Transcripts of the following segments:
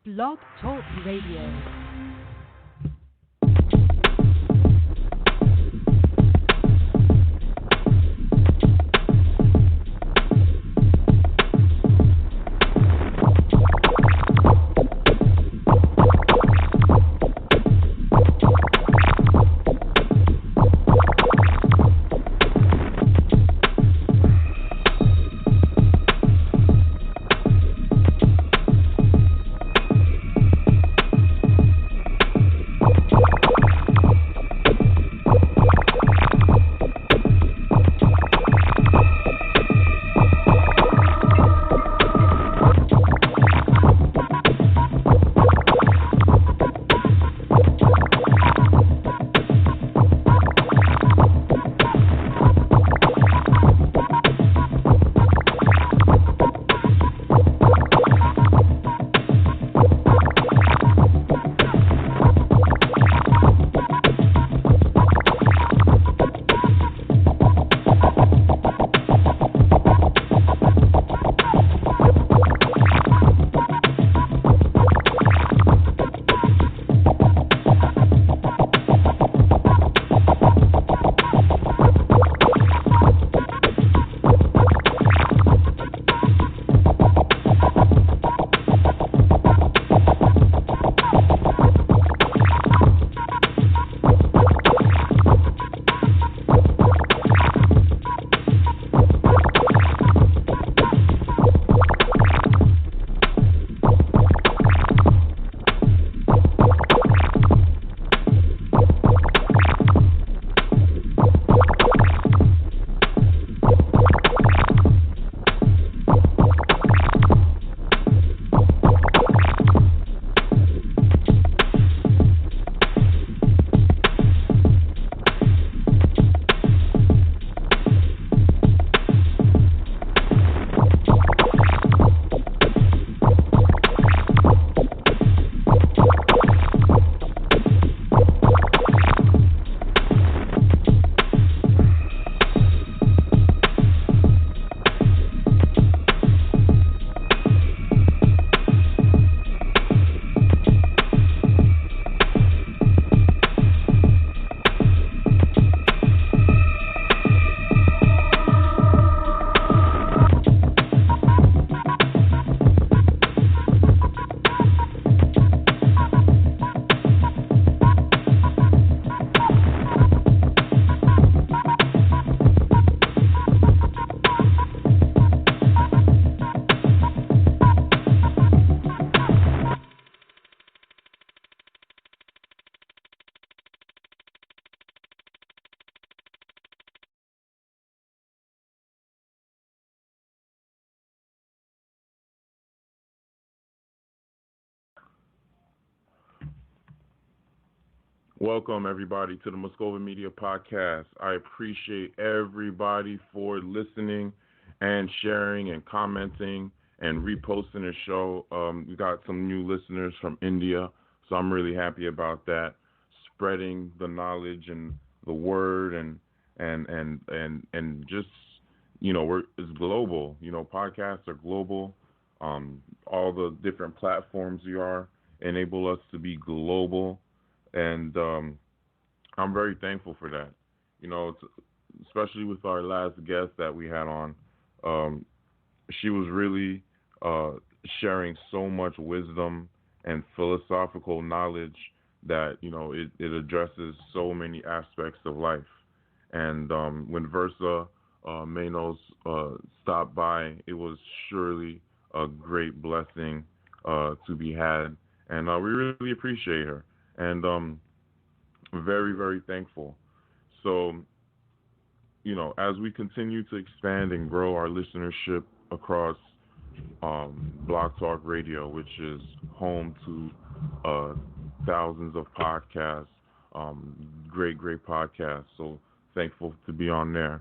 Blog Talk Radio. Welcome, everybody, to the Moscova Media Podcast. I appreciate everybody for listening and sharing and commenting and reposting the show. We got some new listeners from India, so I'm really happy about that. Spreading the knowledge and the word and just, it's global. Podcasts are global. All the different platforms we are enable us to be global. And I'm very thankful for that. Especially with our last guest that we had on. She was really sharing so much wisdom and philosophical knowledge that, it addresses so many aspects of life. And when Versa Manos stopped by, it was surely a great blessing to be had. And we really appreciate her. And very, very thankful. So, as we continue to expand and grow our listenership across Blog Talk Radio, which is home to thousands of podcasts, great podcasts. So thankful to be on there.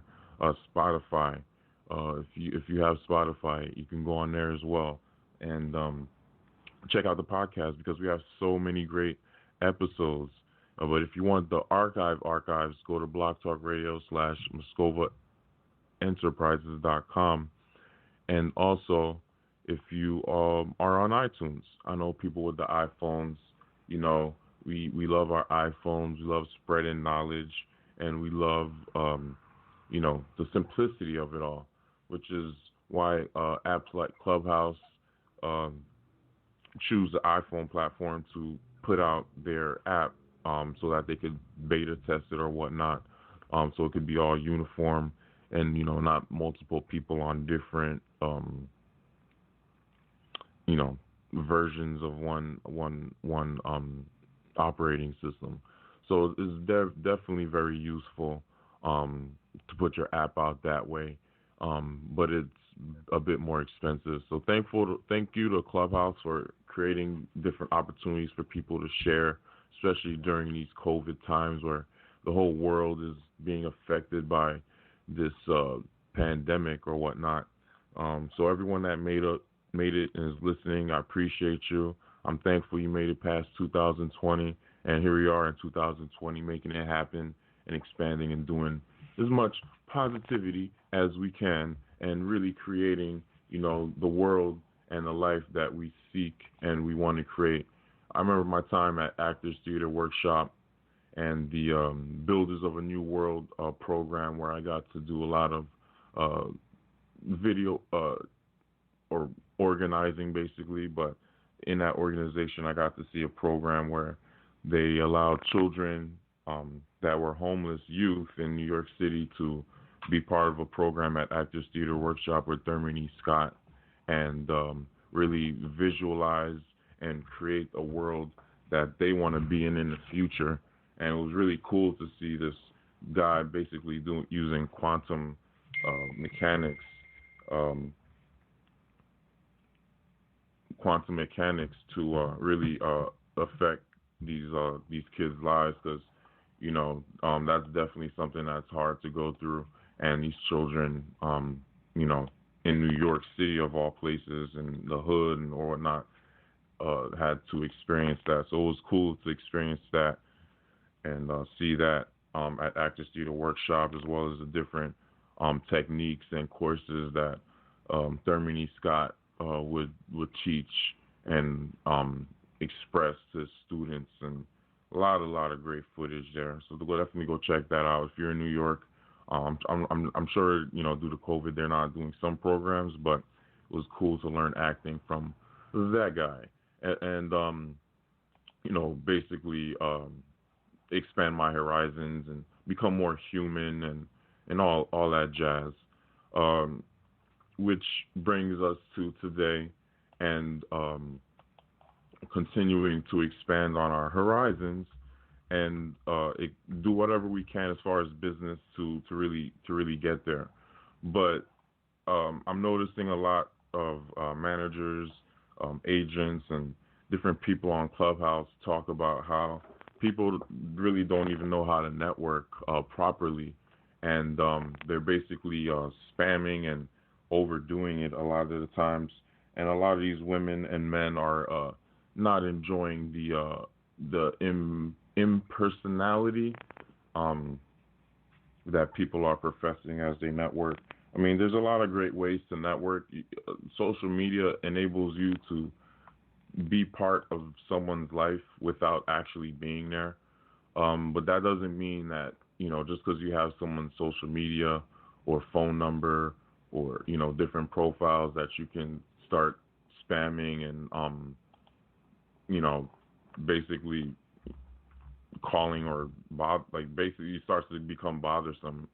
Spotify. If you have Spotify, you can go on there as well and check out the podcast because we have so many great episodes. But if you want the archives, go to blogtalkradio.com/MoscovaEnterprises.com. And also, if you are on iTunes. I know people with the iPhones, you know, we love our iPhones. We love spreading knowledge, and we love the simplicity of it all, which is why apps like Clubhouse um, choose the iPhone platform to put out their app so that they could beta test it or whatnot. So it could be all uniform and not multiple people on different you know versions of one operating system. So it's definitely very useful to put your app out that way, but it's a bit more expensive. So thank you to Clubhouse for creating different opportunities for people to share, especially during these COVID times where the whole world is being affected by this pandemic or whatnot. So everyone that made it and is listening, I appreciate you. I'm thankful you made it past 2020, and here we are in 2020 making it happen and expanding and doing as much positivity as we can and really creating, the world and the life that we seek and we want to create. I remember my time at Actors Theater Workshop and the Builders of a New World program, where I got to do a lot of video or organizing, basically. But in that organization, I got to see a program where they allowed children that were homeless youth in New York City to be part of a program at Actors Theater Workshop with Thurman E. Scott and really visualize and create a world that they want to be in the future. And it was really cool to see this guy basically using quantum mechanics, to really affect these kids' lives, because that's definitely something that's hard to go through. And these children, in New York City of all places, in the hood and or whatnot, had to experience that. So it was cool to experience that and see that at Actors Theater Workshop, as well as the different techniques and courses that Thurman E. Scott would teach and express to students, and a lot of great footage there. So definitely go check that out if you're in New York. I'm sure due to COVID they're not doing some programs, but it was cool to learn acting from that guy and basically expand my horizons and become more human and all that jazz. Which brings us to today and continuing to expand on our horizons and do whatever we can as far as business to really get there. But I'm noticing a lot of managers, agents, and different people on Clubhouse talk about how people really don't even know how to network properly, and they're basically spamming and overdoing it a lot of the times. And a lot of these women and men are not enjoying the impersonality that people are professing as they network. I mean, there's a lot of great ways to network. Social media enables you to be part of someone's life without actually being there. But that doesn't mean that, just because you have someone's social media or phone number or, different profiles, that you can start spamming and, basically calling or basically it starts to become bothersome.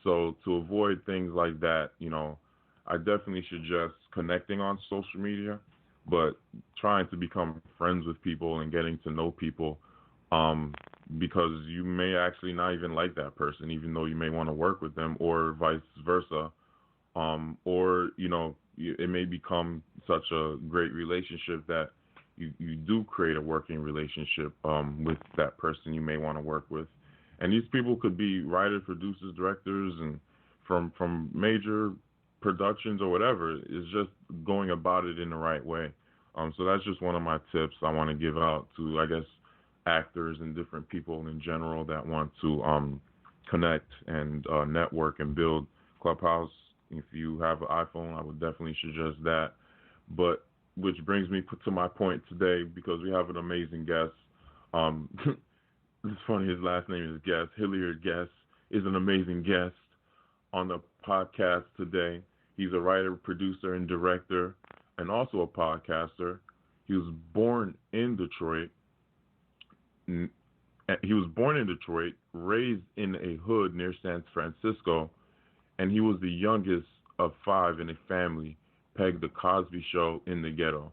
So to avoid things like that, I definitely suggest connecting on social media, but trying to become friends with people and getting to know people, because you may actually not even like that person, even though you may want to work with them, or vice versa. Or, it may become such a great relationship that you do create a working relationship with that person you may want to work with. And these people could be writers, producers, directors, and from major productions or whatever. It's just going about it in the right way. So that's just one of my tips I want to give out to, I guess, actors and different people in general that want to connect and network and build. Clubhouse If you have an iPhone, I would definitely suggest that. But which brings me to my point today, because we have an amazing guest. It's funny, his last name is Guest. Hilliard Guest is an amazing guest on the podcast today. He's a writer, producer, and director, and also a podcaster. He was born in Detroit. Raised in a hood near San Francisco, and he was the youngest of 5 in a family, pegged the Cosby Show in the Ghetto.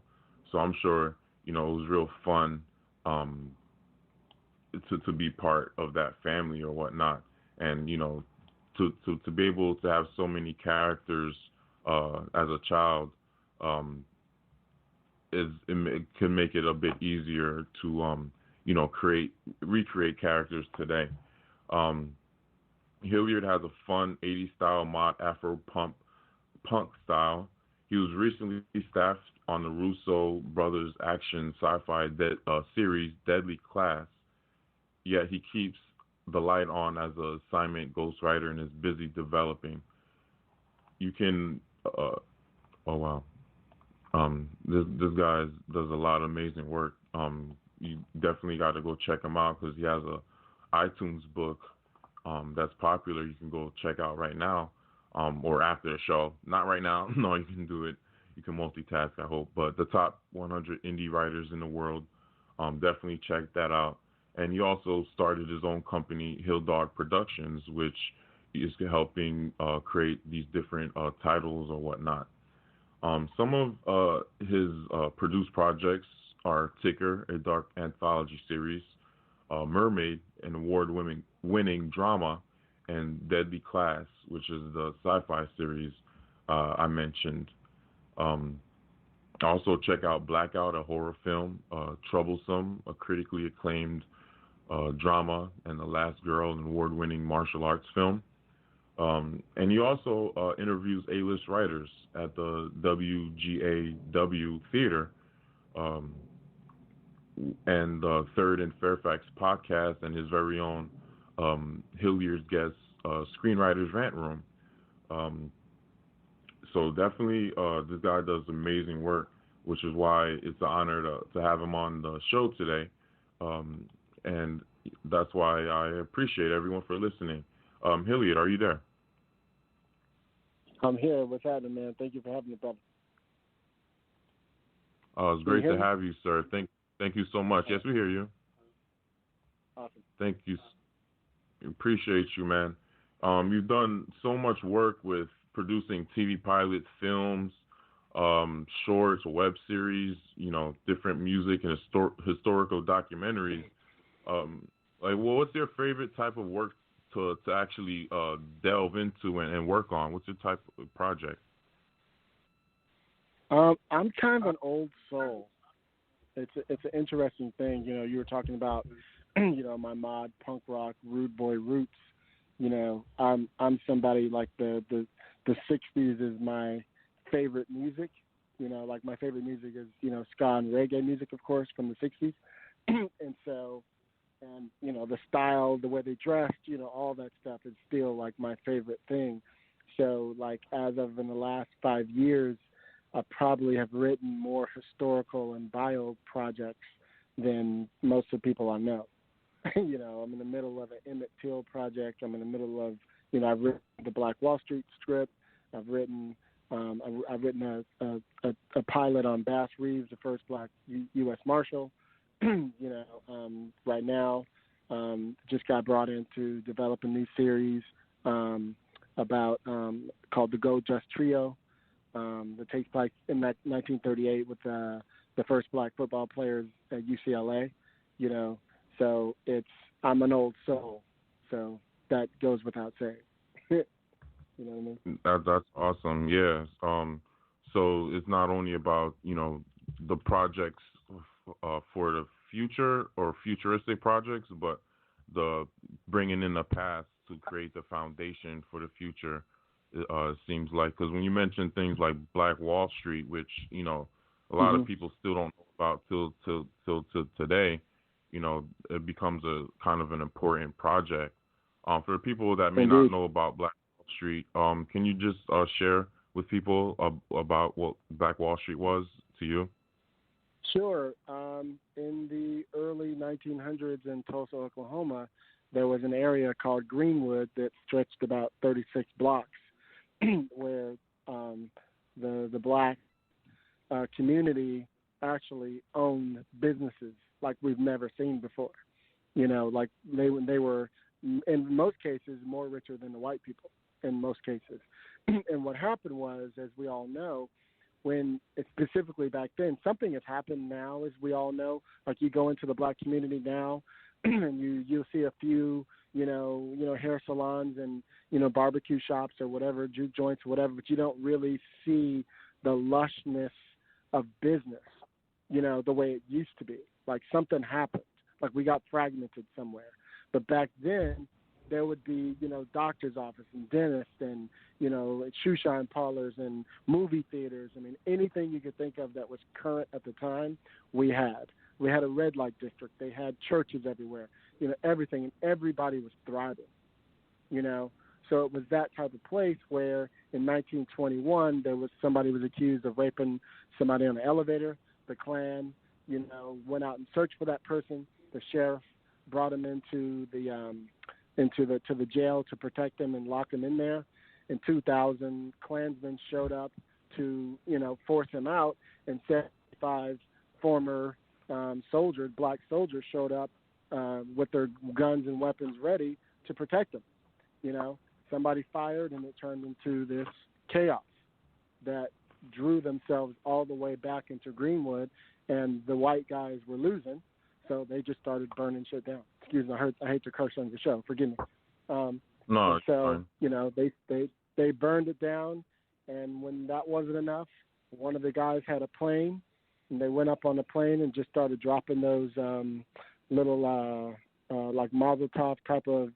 So I'm sure, it was real fun to be part of that family or whatnot. And, to be able to have so many characters as a child it can make it a bit easier to recreate characters today. Hilliard has a fun 80s style mod Afro Punk style. He was recently staffed on the Russo Brothers action sci-fi series Deadly Class, yet he keeps the light on as an assignment ghostwriter and is busy developing. You can, oh wow, this guy does a lot of amazing work. You definitely got to go check him out because he has a iTunes book that's popular. You can go check out right now or after the show. Not right now. No, you can do it. You can multitask, I hope. But the top 100 indie writers in the world, definitely check that out. And he also started his own company, Hilldog Productions, which is helping create these different titles or whatnot. Some of his produced projects are Ticker, a dark anthology series, Mermaid, an award-winning drama, and Deadly Class, which is the sci-fi series I mentioned. Also check out Blackout, a horror film, Troublesome, a critically acclaimed drama, and The Last Girl, an award-winning martial arts film. And he also interviews A-list writers at the WGAW Theater and the Third and Fairfax podcast and his very own Hilliard's Guest Screenwriters Rant Room. So definitely this guy does amazing work, which is why it's an honor to have him on the show today. And that's why I appreciate everyone for listening. Hilliard, are you there? I'm here. What's happening, man? Thank you for having me, brother. It's great to have you, sir. Thank you so much. Yes, we hear you. Awesome. Thank you. Appreciate you, man. You've done so much work with producing TV pilots, films, shorts, web series, different music and historical documentaries. What's your favorite type of work to actually delve into and work on? What's your type of project? I'm kind of an old soul. It's an interesting thing. You were talking about, my mod punk rock rude boy roots. I'm somebody like the 60s is my favorite music. Like my favorite music is ska and reggae music, of course, from the 60s. And so, the style, the way they dressed, all that stuff is still like my favorite thing. So like as of in the last 5 years, I probably have written more historical and bio projects than most of the people I know. I'm in the middle of an Emmett Till project. I'm in the middle of, I've written the Black Wall Street script. I've written a pilot on Bass Reeves, the first black U.S. Marshal. Right now, just got brought in to develop a new series about called the Go Just Trio that takes place in 1938 with the first black football players at UCLA. So I'm an old soul, so that goes without saying. You know what I mean? That's awesome. Yeah. So it's not only about the projects for the future or futuristic projects, but the bringing in the past to create the foundation for the future. It seems like, because when you mention things like Black Wall Street, which a lot of people still don't know about till today, it becomes a kind of an important project. For the people that may not know about Black Wall Street. Can you just share with people about what Black Wall Street was to you? Sure. In the early 1900s in Tulsa, Oklahoma, there was an area called Greenwood that stretched about 36 blocks where the black community actually owned businesses like we've never seen before. Like they were, in most cases, more richer than the white people in most cases. And what happened was, as we all know, when specifically back then, something has happened now, as we all know. Like you go into the black community now, and you'll see a few, hair salons and barbecue shops or whatever, juke joints or whatever, but you don't really see the lushness of business, the way it used to be. Like something happened, like we got fragmented somewhere. But back then, there would be, doctor's office and dentist and, shoe shine parlors and movie theaters. I mean, anything you could think of that was current at the time, we had. We had a red light district. They had churches everywhere, everything, and everybody was thriving, So it was that type of place where in 1921 somebody was accused of raping somebody on the elevator. The Klan, went out and searched for that person. The sheriff brought him into the jail to protect him and lock him in there. In 2000, Klansmen showed up to force him out, and 75 former soldiers, black soldiers, showed up with their guns and weapons ready to protect him. Somebody fired, and it turned into this chaos that drew themselves all the way back into Greenwood, and the white guys were losing, so they just started burning shit down. Excuse me, I hate to curse on the show. Forgive me. No, it's so fine. They burned it down, and when that wasn't enough, one of the guys had a plane, and they went up on the plane and just started dropping those little like Mazel Tov type of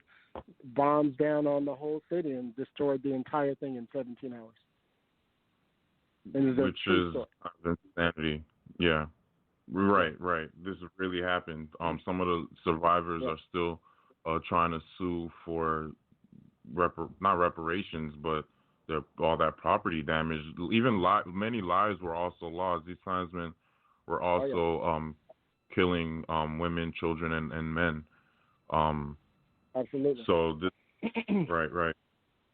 bombs down on the whole city and destroyed the entire thing in 17 hours. Which is insanity. Yeah. Right. This really happened. Some of the survivors are still trying to sue for not reparations, but all that property damage. Even many lives were also lost. These Klansmen were also killing women, children, and men. Absolutely. So this, right.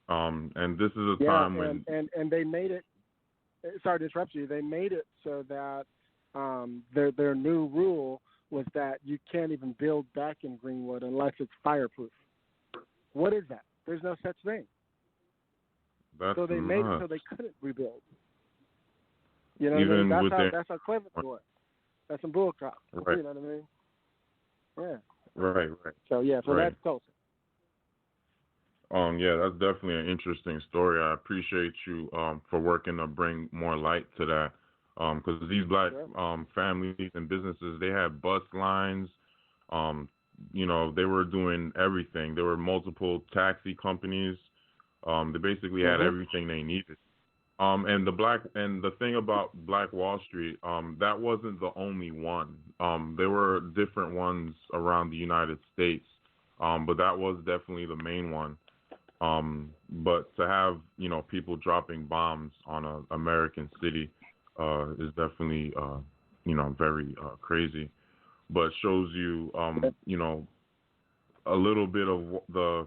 And this is a time when and they made it. Sorry to interrupt you. They made it so that their new rule was that you can't even build back in Greenwood unless it's fireproof. What is that? There's no such thing. So they made it so they couldn't rebuild. Even that's how clever it was. That's some bull crap. Right. You know what I mean? Yeah. Right. So that's Tulsa. Yeah, that's definitely an interesting story. I appreciate you for working to bring more light to that. Because these black families and businesses, they had bus lines. They were doing everything. There were multiple taxi companies. They basically had everything they needed. And the thing about Black Wall Street, that wasn't the only one. There were different ones around the United States, but that was definitely the main one. But to have people dropping bombs on an American city is definitely very crazy, but shows you a little bit of the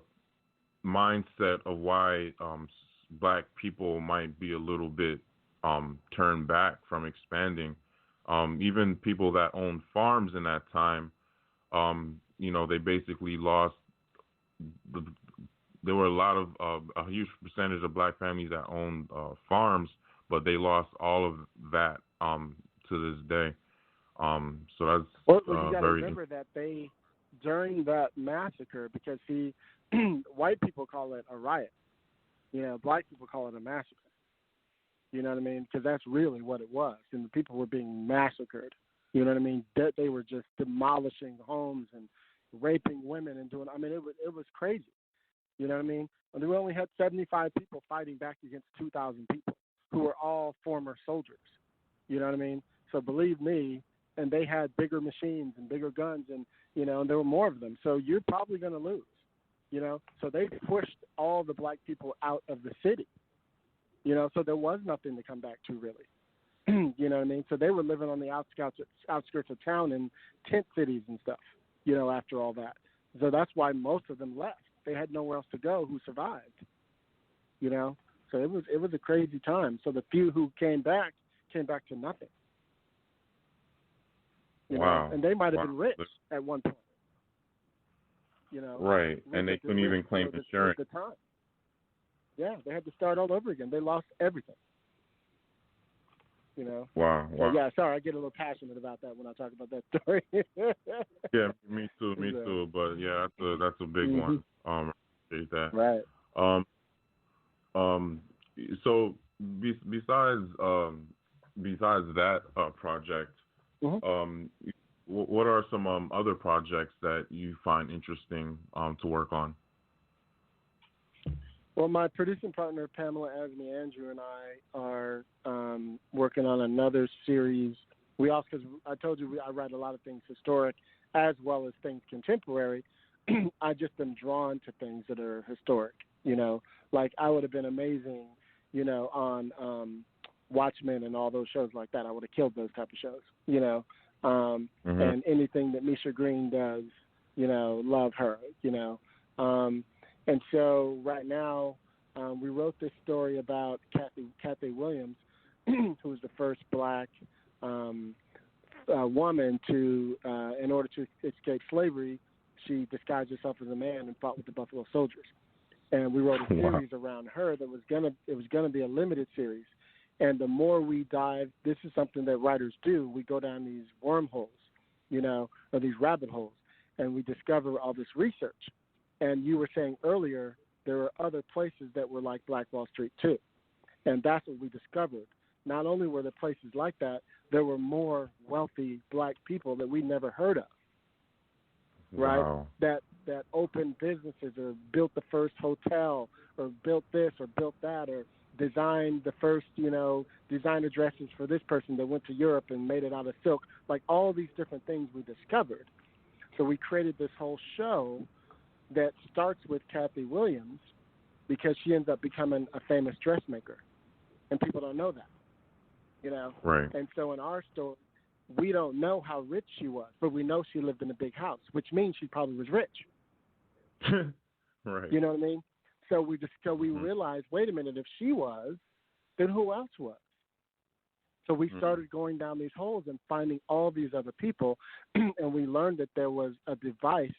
mindset of why black people might be a little bit turned back from expanding. Even people that owned farms in that time, they basically lost. There were a huge percentage of black families that owned farms, but they lost all of that to this day. So that's you got to remember that during that massacre, because white people call it a riot, black people call it a massacre. You know what I mean? Because that's really what it was, and the people were being massacred. You know what I mean? They were just demolishing homes and raping women and doing. I mean, it was crazy. You know what I mean? And we only had 75 people fighting back against 2,000 people who were all former soldiers. You know what I mean? So believe me, and they had bigger machines and bigger guns, and and there were more of them. So you're probably going to lose. So they pushed all the black people out of the city, so there was nothing to come back to really. You know what I mean? So they were living on the outskirts of town in tent cities and stuff, after all that. So that's why most of them left. They had nowhere else to go who survived, So it was a crazy time. So the few who came back to nothing. Wow. And they might have been rich at one point. Right, and they couldn't even claim insurance. At the time. Yeah, they had to start all over again. They lost everything. Wow. So, yeah, sorry, I get a little passionate about that when I talk about that story. Yeah, me too. But yeah, that's a big one. Appreciate that. Right. So besides that project, what are some other projects that you find interesting to work on? Well, my producing partner, Pamela Asmi Andrew, and I are working on another series. We also, because I told you I write a lot of things historic as well as things contemporary. I just am drawn to things that are historic, Like I would have been amazing, on Watchmen and all those shows like that. I would have killed those type of shows, and anything that Misha Green does, love her, And so right now, we wrote this story about Kathy Williams, who was the first black woman to, in order to escape slavery, she disguised herself as a man and fought with the Buffalo Soldiers. And we wrote a series around her that was gonna be a limited series. And the more we dive, this is something that writers do. We go down these wormholes, or these rabbit holes, and we discover all this research. And you were saying earlier, there were other places that were like Black Wall Street too. And that's what we discovered. Not only were there places like that, there were more wealthy black people that we never heard of, right? Wow. That opened businesses or built the first hotel or built this or built that or designed the first, designer dresses for this person that went to Europe and made it out of silk. Like all these different things we discovered. So we created this whole show that starts with Kathy Williams because she ends up becoming a famous dressmaker. And people don't know that, Right. And so in our story, we don't know how rich she was, but we know she lived in a big house, which means she probably was rich. Right. You know what I mean? So we realized, wait a minute, if she was, then who else was? So we started going down these holes and finding all these other people, and we learned that there was a device,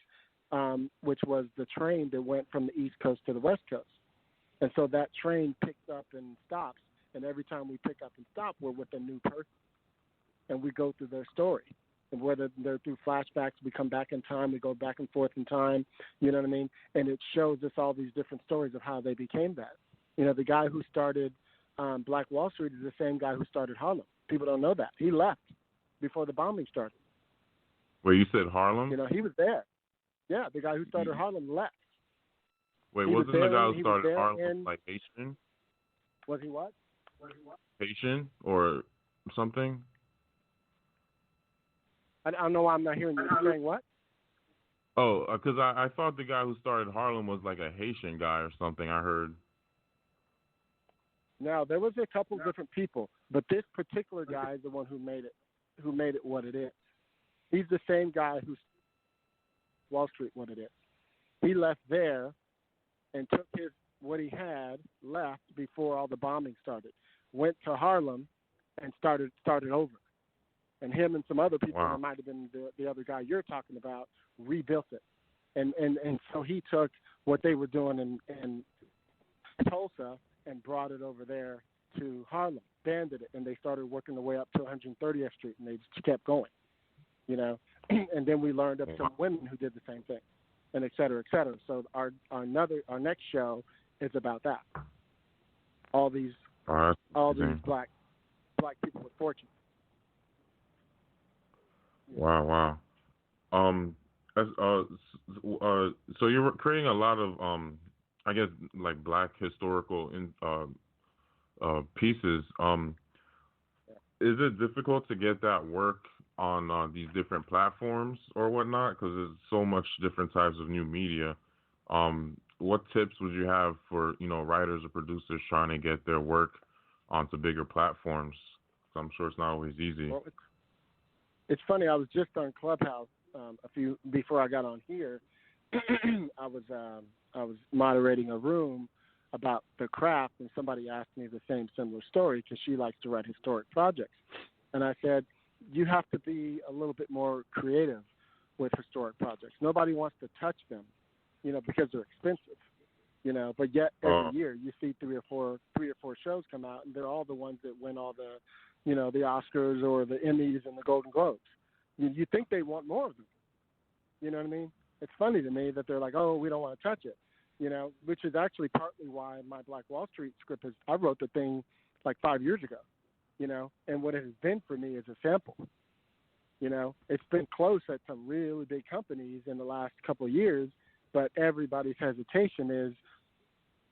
which was the train that went from the East Coast to the West Coast. And so that train picks up and stops, and every time we pick up and stop, we're with a new person. And we go through their story. And whether they're through flashbacks, we come back in time, we go back and forth in time, you know what I mean? And it shows us all these different stories of how they became that. The guy who started Black Wall Street is the same guy who started Harlem. People don't know that. He left before the bombing started. Wait, you said Harlem? He was there. Yeah, the guy who started Harlem left. Wait, wasn't the guy who started Harlem like Haitian? Was he what? Haitian or something? I don't know why I'm not hearing you. You're saying what? Oh, because I thought the guy who started Harlem was like a Haitian guy or something. I heard. No, there was a couple different people, but this particular guy is the one who made it what it is. He's the same guy who's Wall Street what it is. He left there and took what he had left before all the bombing started. Went to Harlem and started over. And him and some other people, that might have been the other guy you're talking about, rebuilt it. And so he took what they were doing in Tulsa and brought it over there to Harlem, banded it, and they started working their way up to 130th Street, and they just kept going, And then we learned of some women who did the same thing, and et cetera, et cetera. So our next show is about that. All these black people with fortune. Wow. So you're creating a lot of I guess like black historical pieces. Is it difficult to get that work on these different platforms or whatnot? Because there's so much different types of new media What tips would you have for, writers or producers trying to get their work onto bigger platforms? I'm sure it's not always easy. Well, it's funny. I was just on Clubhouse before I got on here. I was moderating a room about the craft, and somebody asked me the same similar story because she likes to write historic projects, and I said, you have to be a little bit more creative with historic projects. Nobody wants to touch them, because they're expensive, But yet every year you see three or four shows come out, and they're all the ones that win all the, the Oscars or the Emmys and the Golden Globes. You think they want more of them. You know what I mean? It's funny to me that they're like, oh, we don't want to touch it, which is actually partly why my Black Wall Street script I wrote the thing like 5 years ago, and what it has been for me is a sample. It's been close at some really big companies in the last couple of years, but everybody's hesitation is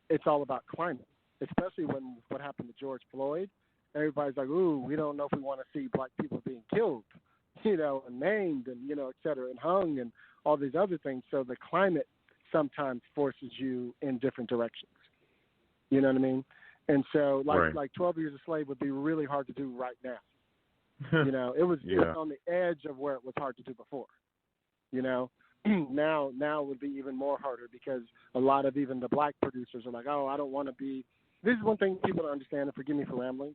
it's all about climate, especially when what happened to George Floyd. Everybody's like, ooh, we don't know if we want to see black people being killed, and named and, et cetera, and hung and all these other things. So the climate sometimes forces you in different directions. You know what I mean? And so like 12 Years a Slave would be really hard to do right now. It was on the edge of where it was hard to do before. Now it would be even more harder because a lot of even the black producers are like, oh, I don't want to be. This is one thing people don't understand, and forgive me for rambling.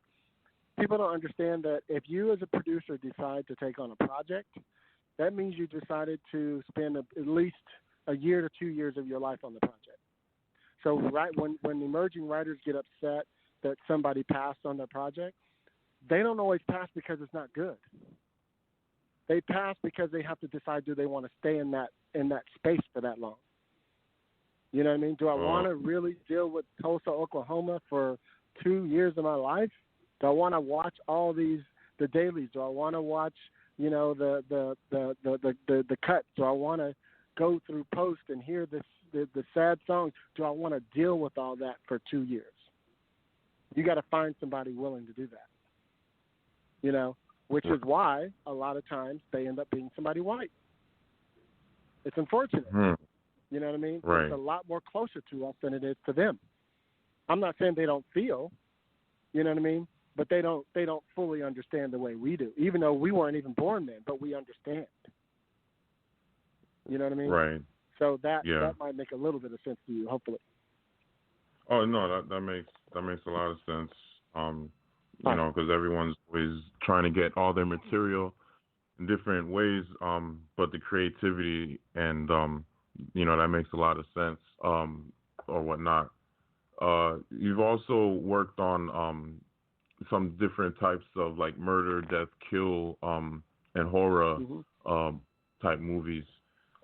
People don't understand that if you as a producer decide to take on a project, that means you decided to spend at least a year to 2 years of your life on the project. So when emerging writers get upset that somebody passed on their project, they don't always pass because it's not good. They pass because they have to decide, do they want to stay in that space for that long? You know what I mean? Do I want to really deal with Tulsa, Oklahoma for 2 years of my life? Do I want to watch all the dailies? Do I want to watch, the cuts? Do I want to go through post and hear the sad songs? Do I want to deal with all that for 2 years? You got to find somebody willing to do that. Which is why a lot of times they end up being somebody white. It's unfortunate. You know what I mean? Right. It's a lot more closer to us than it is to them. I'm not saying they don't feel, you know what I mean? But they don't fully understand the way we do, even though we weren't even born then, but we understand. You know what I mean? Right. So that might make a little bit of sense to you, hopefully. Oh no, that makes a lot of sense. Because everyone's always trying to get all their material in different ways, but the creativity and that makes a lot of sense, or whatnot. You've also worked on some different types of like murder, death, kill, and horror type movies.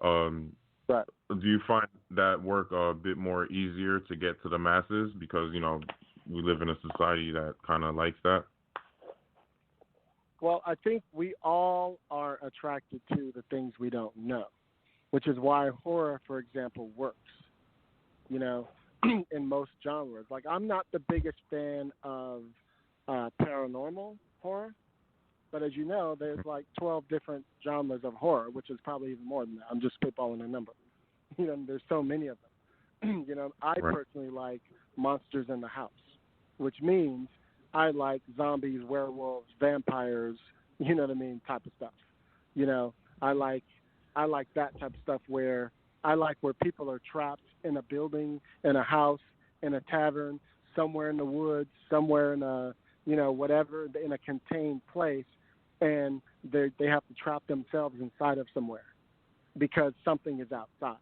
Right. Do you find that work a bit more easier to get to the masses because we live in a society that kind of likes that? Well, I think we all are attracted to the things we don't know, which is why horror, for example, works, in most genres. Like, I'm not the biggest fan of paranormal horror, but as you know, there's like 12 different genres of horror, which is probably even more than that. I'm just spitballing a number. There's so many of them. I personally like monsters in the house, which means I like zombies, werewolves, vampires, type of stuff. I like that type of stuff where people are trapped in a building, in a house, in a tavern, somewhere in the woods, somewhere in a, whatever, in a contained place, and they have to trap themselves inside of somewhere because something is outside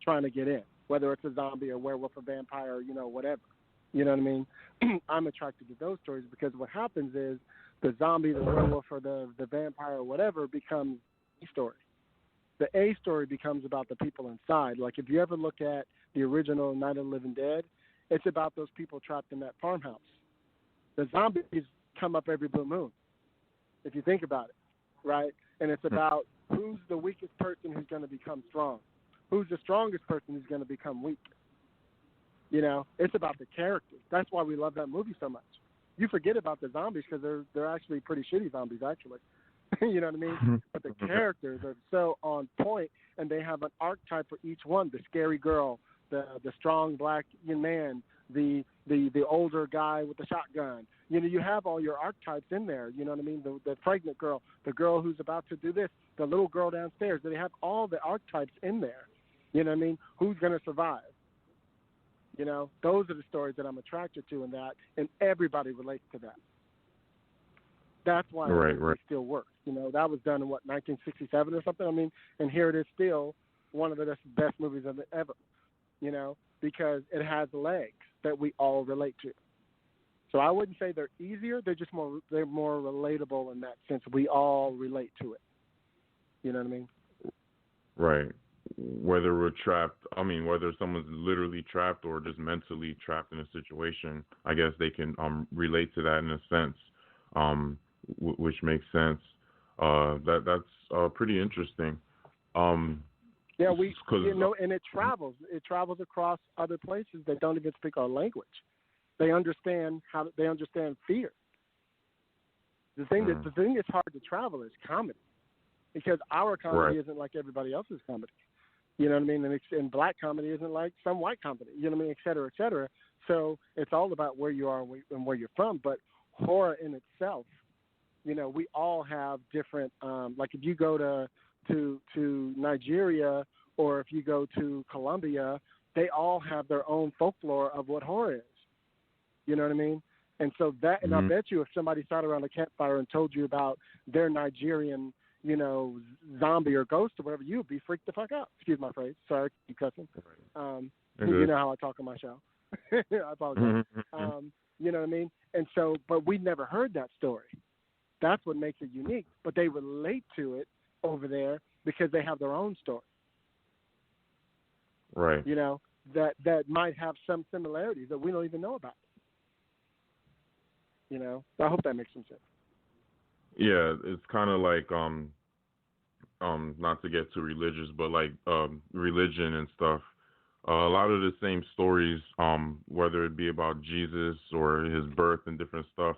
trying to get in, whether it's a zombie, a werewolf, a vampire, whatever. You know what I mean? I'm attracted to those stories because what happens is the zombie, the werewolf, or the vampire or whatever becomes a story. The A story becomes about the people inside. Like if you ever look at the original Night of the Living Dead, it's about those people trapped in that farmhouse. The zombies come up every blue moon, if you think about it, right? And it's about who's the weakest person who's going to become strong. Who's the strongest person who's going to become weak. It's about the characters. That's why we love that movie so much. You forget about the zombies because they're actually pretty shitty zombies, actually. You know what I mean? But the characters are so on point, and they have an archetype for each one: the scary girl, the strong black man, the older guy with the shotgun. You know, you have all your archetypes in there. You know what I mean? The pregnant girl, the girl who's about to do this, the little girl downstairs. They have all the archetypes in there. You know what I mean? Who's going to survive? You know, those are the stories that I'm attracted to in that, and everybody relates to that. That's why it still works. You know, that was done in, 1967 or something? I mean, and here it is still one of the best movies ever, you know, because it has legs that we all relate to. So I wouldn't say they're easier. They're just more relatable in that sense. We all relate to it. You know what I mean? Right. Whether we're trapped, whether someone's literally trapped or just mentally trapped in a situation, I guess they can relate to that in a sense, which makes sense. That's pretty interesting. Yeah, and it travels. It travels across other places that don't even speak our language. They understand fear. The thing that's hard to travel is comedy, because our comedy isn't like everybody else's comedy. You know what I mean? And black comedy isn't like some white comedy. You know what I mean? Et cetera, et cetera. So it's all about where you are and where you're from. But horror in itself, you know, we all have different. Like if you go to Nigeria, or if you go to Colombia, they all have their own folklore of what horror is. You know what I mean? And so that, and I bet you if somebody sat around a campfire and told you about their Nigerian, you know, zombie or ghost or whatever, you'd be freaked the fuck out. Excuse my phrase. Sorry, keep cussing. You know how I talk on my show. I apologize. You know what I mean? And so, but we never heard that story. That's what makes it unique. But they relate to it over there because they have their own story. Right. You know, that might have some similarities that we don't even know about. You know, I hope that makes some sense. Yeah, it's kind of like not to get too religious, but like religion and stuff. A lot of the same stories, whether it be about Jesus or his birth and different stuff,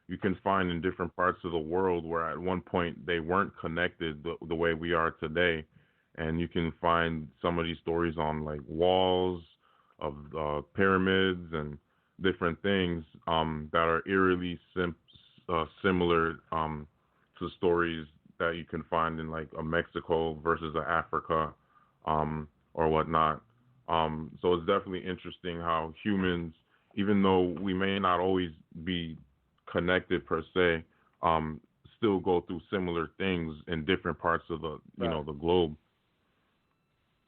you can find in different parts of the world where at one point they weren't connected the way we are today. And you can find some of these stories on like walls of pyramids and different things that are eerily similar to stories that you can find in like a Mexico versus a Africa or whatnot. So it's definitely interesting how humans, even though we may not always be connected per se, still go through similar things in different parts of the the globe.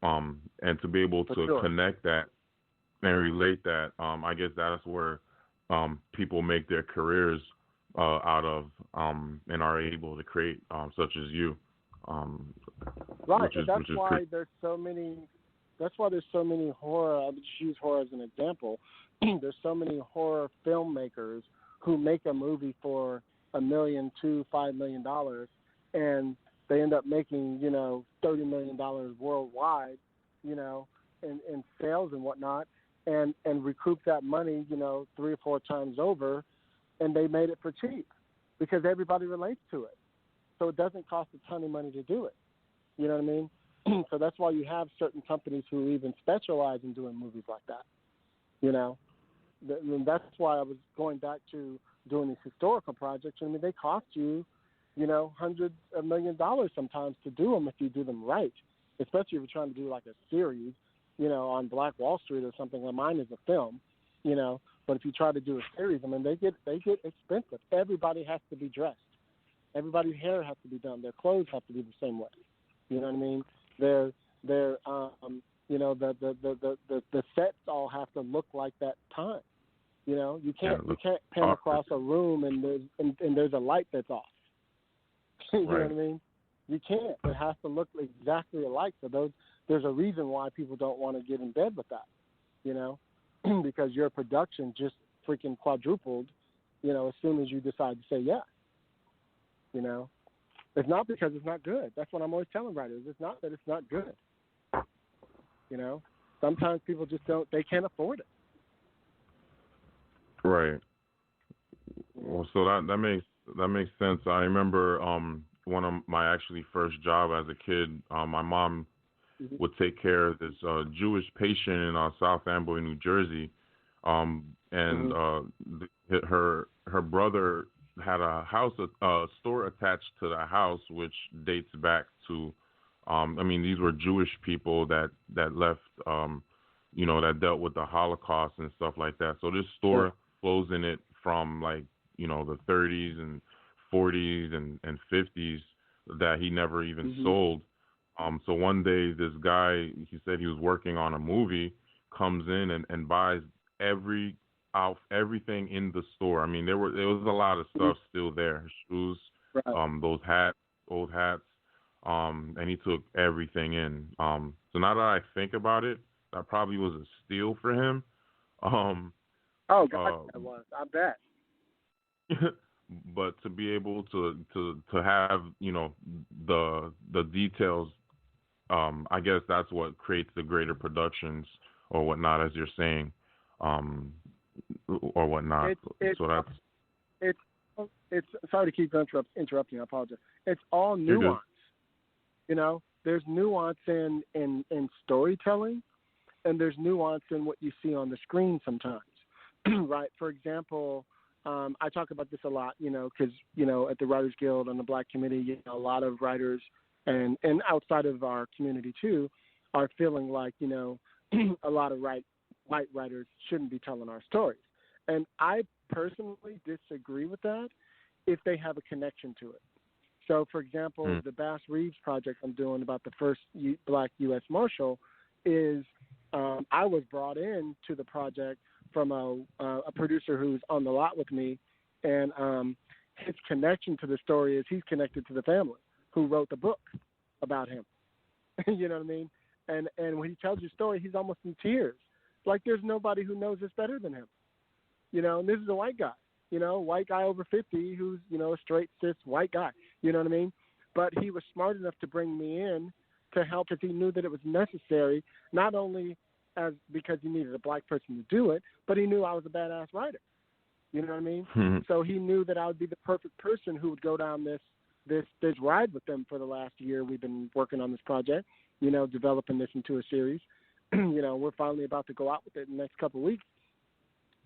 And to be able to connect that and relate that, I guess that's where people make their careers out of and are able to create, such as you. That's why there's so many horror. I'll just use horror as an example. There's so many horror filmmakers who make a movie for $1 million to $5 million, and they end up making $30 million worldwide, in sales and whatnot, and recoup that money 3 or 4 times over, and they made it for cheap because everybody relates to it. So it doesn't cost a ton of money to do it. You know what I mean? So that's why you have certain companies who even specialize in doing movies like that. And that's why I was going back to doing these historical projects. I mean, they cost you, hundreds of $millions sometimes to do them if you do them right, especially if you're trying to do like a series, on Black Wall Street or something. Like mine is a film, but if you try to do a series, I mean, they get expensive. Everybody has to be dressed. Everybody's hair has to be done. Their clothes have to be the same way. You know what I mean? The sets all have to look like that time. You can't pan across a room and there's a light that's off. You know what I mean? You can't. It has to look exactly alike. So there's a reason why people don't want to get in bed with that. Because your production just freaking quadrupled. As soon as you decide to say yes. It's not because it's not good. That's what I'm always telling writers. It's not that it's not good. Sometimes people just they can't afford it. Right. Well, so that makes sense. I remember one of my actually first job as a kid. My mom Mm-hmm. would take care of this Jewish patient in South Amboy, New Jersey, and Mm-hmm. her brother had a store attached to the house, which dates back to, I mean, these were Jewish people that left, that dealt with the Holocaust and stuff like that. So this Sure. store flows in it from like, the 30s and 40s and 50s that he never even Mm-hmm. sold. So one day, this guy, he said he was working on a movie, comes in and buys everything in the store. I mean, there was a lot of Mm-hmm. stuff still there, shoes, Right. those hats, old hats, and he took everything in. So now that I think about it, that probably was a steal for him. Um, Oh, God, uh, that was. I bet. but to be able to have the details, I guess that's what creates the greater productions or whatnot, as you're saying, or whatnot. It's So that's it's it's sorry to keep interrupting. I apologize. It's all you're good. nuance. There's nuance in storytelling, and there's nuance in what you see on the screen sometimes. Right. For example, I talk about this a lot. Because at the Writers Guild and the Black community, a lot of writers and outside of our community too are feeling like a lot of white writers shouldn't be telling our stories, and I personally disagree with that if they have a connection to it. So, for example, the Bass Reeves project I'm doing about the first Black U.S. Marshal is I was brought in to the project from a producer who's on the lot with me, and his connection to the story is he's connected to the family who wrote the book about him. You know what I mean? And when he tells your story, he's almost in tears. Like there's nobody who knows this better than him. And this is a white guy. White guy over 50 who's a straight cis white guy. You know what I mean? But he was smart enough to bring me in to help because he knew that it was necessary, not only as because he needed a black person to do it, but he knew I was a badass writer. You know what I mean? So he knew that I would be the perfect person who would go down this ride with them for the last year. We've been working on this project, developing this into a series. We're finally about to go out with it in the next couple of weeks.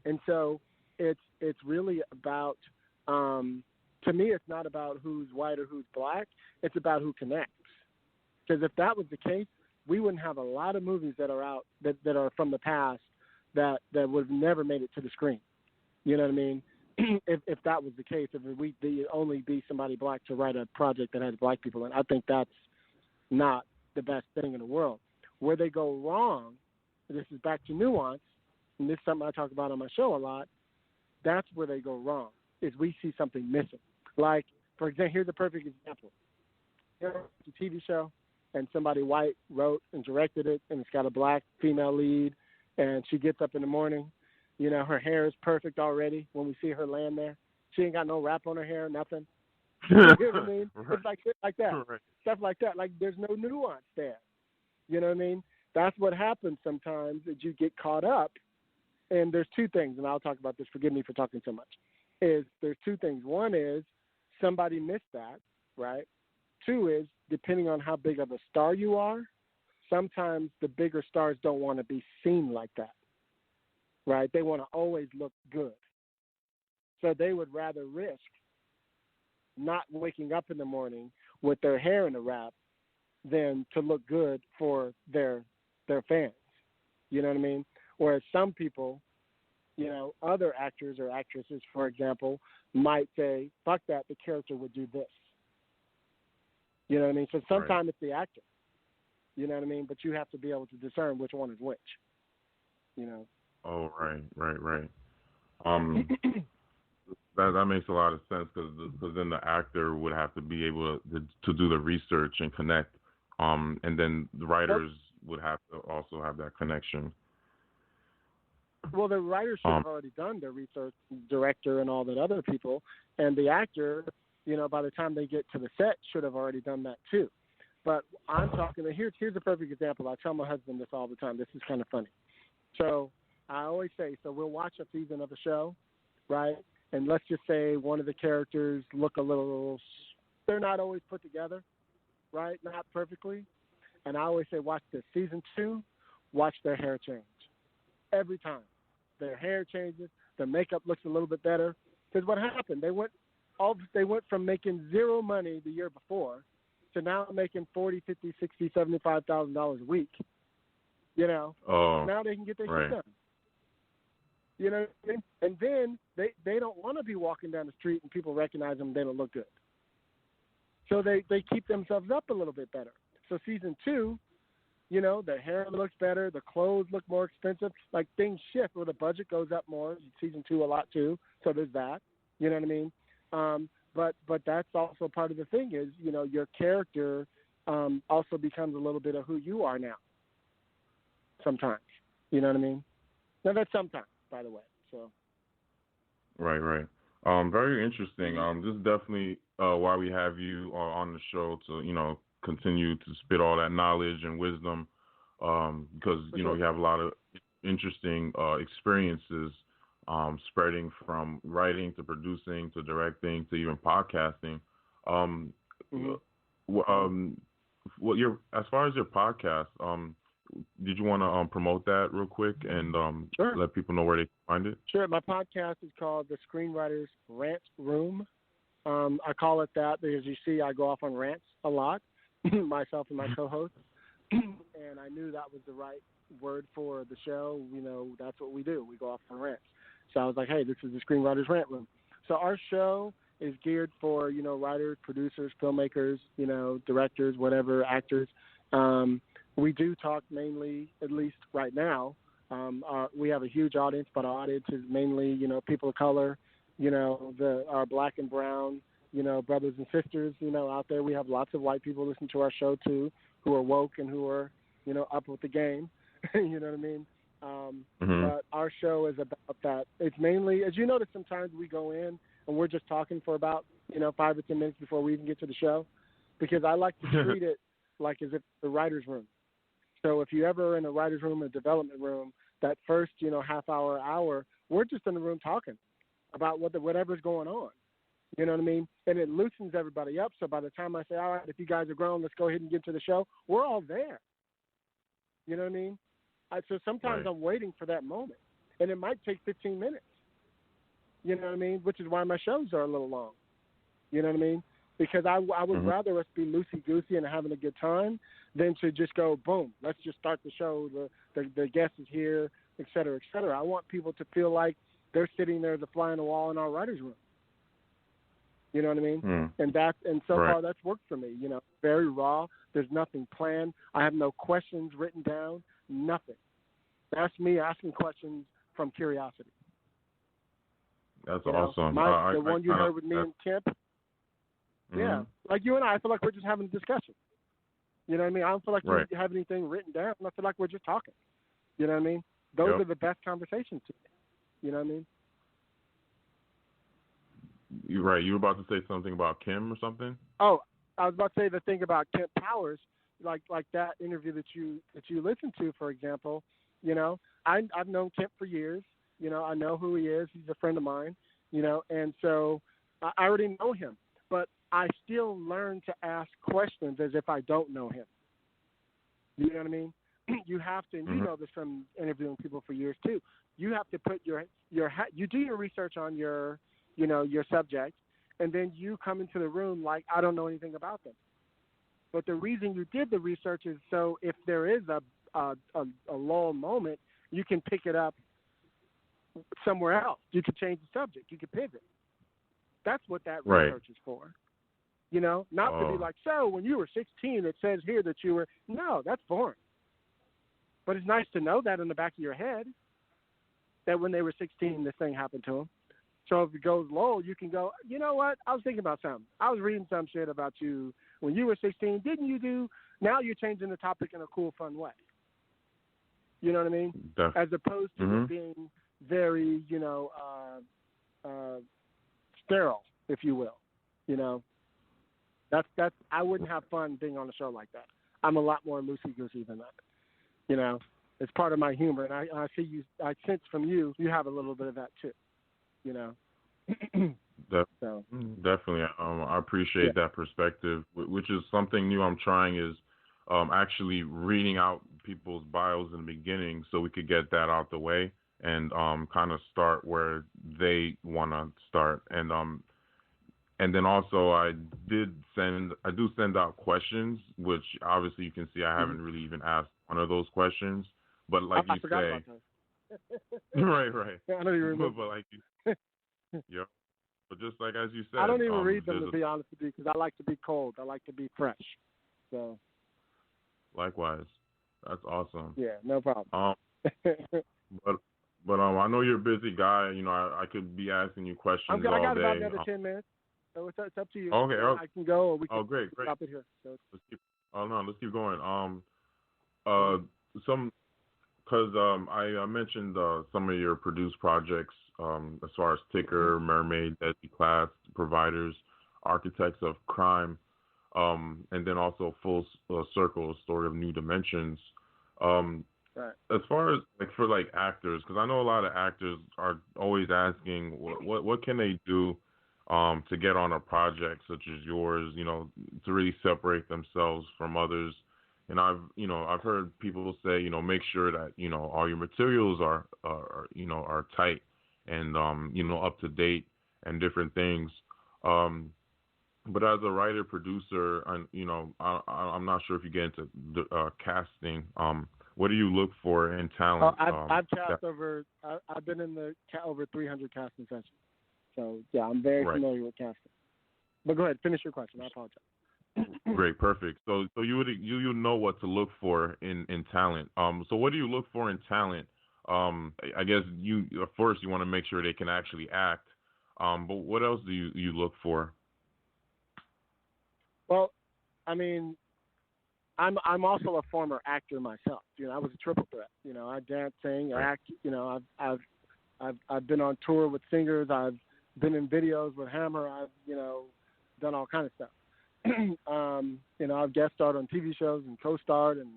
And so it's really about, to me, it's not about who's white or who's black. It's about who connects. Because if that was the case, we wouldn't have a lot of movies that are out that are from the past that would have never made it to the screen. You know what I mean? If that was the case, if we only be somebody black to write a project that has black people in, I think that's not the best thing in the world. Where they go wrong, this is back to nuance, and this is something I talk about on my show a lot. That's where they go wrong, is we see something missing. Like, for example, here's a perfect example. It's a TV show, and somebody white wrote and directed it, and it's got a black female lead, and she gets up in the morning. Her hair is perfect already when we see her land there. She ain't got no wrap on her hair, nothing. You know what I mean? Right. It's like shit like that. Right. Stuff like that. Like, there's no nuance there. You know what I mean? That's what happens sometimes, is you get caught up. And there's two things, and I'll talk about this. Forgive me for talking so much. There's two things. One is somebody missed that, right? Two is, depending on how big of a star you are, sometimes the bigger stars don't want to be seen like that, right? They want to always look good. So they would rather risk not waking up in the morning with their hair in a wrap than to look good for their fans. You know what I mean? Whereas some people, other actors or actresses, for example, might say, fuck that, the character would do this. You know what I mean? So sometimes it's the actor. You know what I mean? But you have to be able to discern which one is which. Oh, right. That makes a lot of sense because then the actor would have to be able to do the research and connect, and then the writers would have to also have that connection. Well, the writers should have already done their research, director and all that other people, and the actor, by the time they get to the set, should have already done that too. But I'm talking. Here's a perfect example. I tell my husband this all the time. This is kind of funny. So I always say, we'll watch a season of a show, right? And let's just say one of the characters look a little they're not always put together, right? Not perfectly. And I always say, watch this. Season 2, watch their hair change. Every time. Their hair changes. Their makeup looks a little bit better. Because what happened? They went from making zero money the year before to now making $40,000, $50,000, $60,000, $75,000 a week. You know, now they can get their shit done. You know what I mean? And then they don't want to be walking down the street and people recognize them and they don't look good. So they keep themselves up a little bit better. So season 2, you know, the hair looks better, the clothes look more expensive, like things shift where the budget goes up more. Season 2 a lot too, so there's that. You know what I mean? But that's also part of the thing is, you know, your character also becomes a little bit of who you are now. Sometimes, you know what I mean? Now that's sometimes, by the way. So. Right. Very interesting. This is definitely why we have you on the show to, you know, continue to spit all that knowledge and wisdom, because you know you have a lot of interesting experiences, spreading from writing to producing to directing to even podcasting. As far as your podcast, did you want to promote that real quick and sure. Let people know where they can find it? Sure. My podcast is called The Screenwriters Rant Room. I call it that because you see I go off on rants a lot, myself and my co-host, and I knew that was the right word for the show. You know, that's what we do. We go off on rants. So I was like, hey, this is The Screenwriters Rant Room. So our show is geared for, you know, writers, producers, filmmakers, you know, directors, whatever, actors. We do talk mainly, at least right now, we have a huge audience, but our audience is mainly, you know, people of color, you know, our black and brown, you know, brothers and sisters, you know, out there. We have lots of white people listen to our show too, who are woke and who are, you know, up with the game. You know what I mean? But our show is about that. It's mainly, as you notice, sometimes we go in and we're just talking for about, you know, 5 or 10 minutes before we even get to the show, because I like to treat it like as if it's the writer's room. So if you ever are in a writer's room, a development room, that first, you know, half hour, we're just in the room talking about whatever's going on. You know what I mean? And it loosens everybody up. So by the time I say, all right, if you guys are grown, let's go ahead and get to the show, we're all there. You know what I mean? So sometimes I'm waiting for that moment. And it might take 15 minutes. You know what I mean? Which is why my shows are a little long. You know what I mean? Because I would rather us be loosey-goosey and having a good time than to just go, boom, let's just start the show, the guest is here, et cetera, et cetera. I want people to feel like they're sitting there as a fly on the wall in our writer's room. You know what I mean? And so far that's worked for me. You know, very raw. There's nothing planned. I have no questions written down, nothing. That's me asking questions from curiosity. That's you know, awesome. The one you heard with me and Kemp, yeah, like you and I feel like we're just having a discussion. You know what I mean? I don't feel like you have anything written down. I feel like we're just talking. You know what I mean? Those are the best conversations to me. You know what I mean? You're right. You were about to say something about Kim or something? Oh, I was about to say the thing about Kemp Powers, like that interview that you listened to, for example. You know, I've known Kemp for years. You know, I know who he is. He's a friend of mine. You know, and so I already know him. But I still learn to ask questions as if I don't know him. You know what I mean? You have to, and you know this from interviewing people for years too. You have to put you do your research on your subject, and then you come into the room like I don't know anything about them. But the reason you did the research is so if there is a lull moment, you can pick it up somewhere else. You can change the subject. You can pivot. That's what that research is for. You know, not to be like, so when you were 16, it says here that you were. No, that's boring. But it's nice to know that in the back of your head that when they were 16, this thing happened to them. So if it goes low, you can go, you know what? I was thinking about something. I was reading some shit about you when you were 16. Didn't you do? Now you're changing the topic in a cool, fun way. You know what I mean? As opposed to it being very, you know, sterile, if you will. You know, that's I wouldn't have fun being on a show like that. I'm a lot more loosey-goosey than that. You know, it's part of my humor, and I see you. I sense from you have a little bit of that too. You know. So Definitely. I appreciate that perspective, which is something new I'm trying is actually reading out people's bios in the beginning so we could get that out the way and kind of start where they want to start. And then also I do send out questions, which obviously you can see I haven't really even asked one of those questions. But like I you forgot say, about those. right. I don't even remember. But like you, yep. But just like as you said, I don't even read them, to be honest with you, because I like to be cold. I like to be fresh. So. Likewise, that's awesome. Yeah, no problem. But I know you're a busy guy. You know, I could be asking you questions all day. I got about another 10 minutes, so it's up to you. Okay. I can go, or we can great. stop it here. So. Let's keep going. I mentioned some of your produced projects as far as Ticker, Mermaid, Deadly Class, Providers, Architects of Crime, and then also Full Circle, Story of New Dimensions. Right. As far as for actors, because I know a lot of actors are always asking what can they do to get on a project such as yours, you know, to really separate themselves from others. And I've heard people say, you know, make sure that, you know, all your materials are tight and up to date and different things. But as a writer producer, I'm not sure if you get into casting. What do you look for in talent? I've cast I've been in over 300 casting sessions. So yeah, I'm very familiar with casting. But go ahead, finish your question. I apologize. Great, perfect. So you know what to look for in talent. So what do you look for in talent? I guess first you want to make sure they can actually act. But what else do you look for? Well, I mean, I'm also a former actor myself. You know, I was a triple threat. You know, I dance, sing, act. You know, I've been on tour with singers. I've been in videos with Hammer. I've done all kind of stuff. I've guest starred on TV shows and co-starred and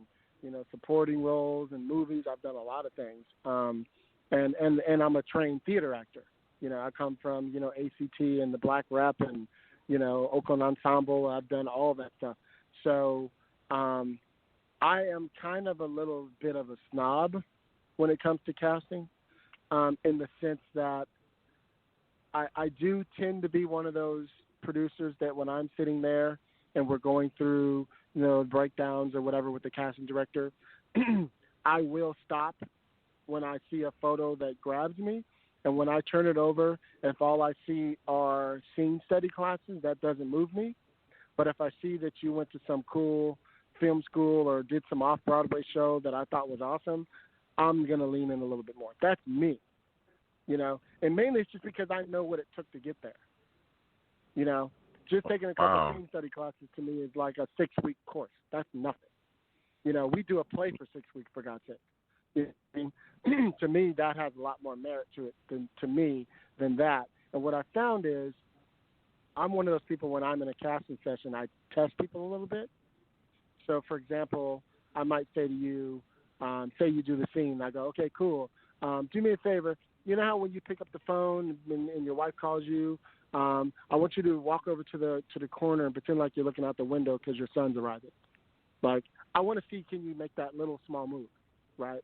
supporting roles in movies. I've done a lot of things. And I'm a trained theater actor. You know, I come from ACT and the Black Rep and Oakland Ensemble. I've done all that stuff. So I am kind of a little bit of a snob when it comes to casting, in the sense that I do tend to be one of those producers that when I'm sitting there and we're going through, breakdowns or whatever with the casting director, I will stop when I see a photo that grabs me. And when I turn it over, if all I see are scene study classes, that doesn't move me. But if I see that you went to some cool film school or did some off-Broadway show that I thought was awesome, I'm going to lean in a little bit more. That's me, And mainly it's just because I know what it took to get there. Just taking a couple scene study classes to me is like a 6-week course. That's nothing. We do a play for 6 weeks, for God's sake. To me, that has a lot more merit to it than that. And what I found is I'm one of those people when I'm in a casting session, I test people a little bit. So, for example, I might say to you, say you do the scene, I go, okay, cool. Do me a favor. You know how when you pick up the phone and your wife calls you, I want you to walk over to the corner and pretend like you're looking out the window because your son's arriving. Like, I want to see, can you make that little small move, right?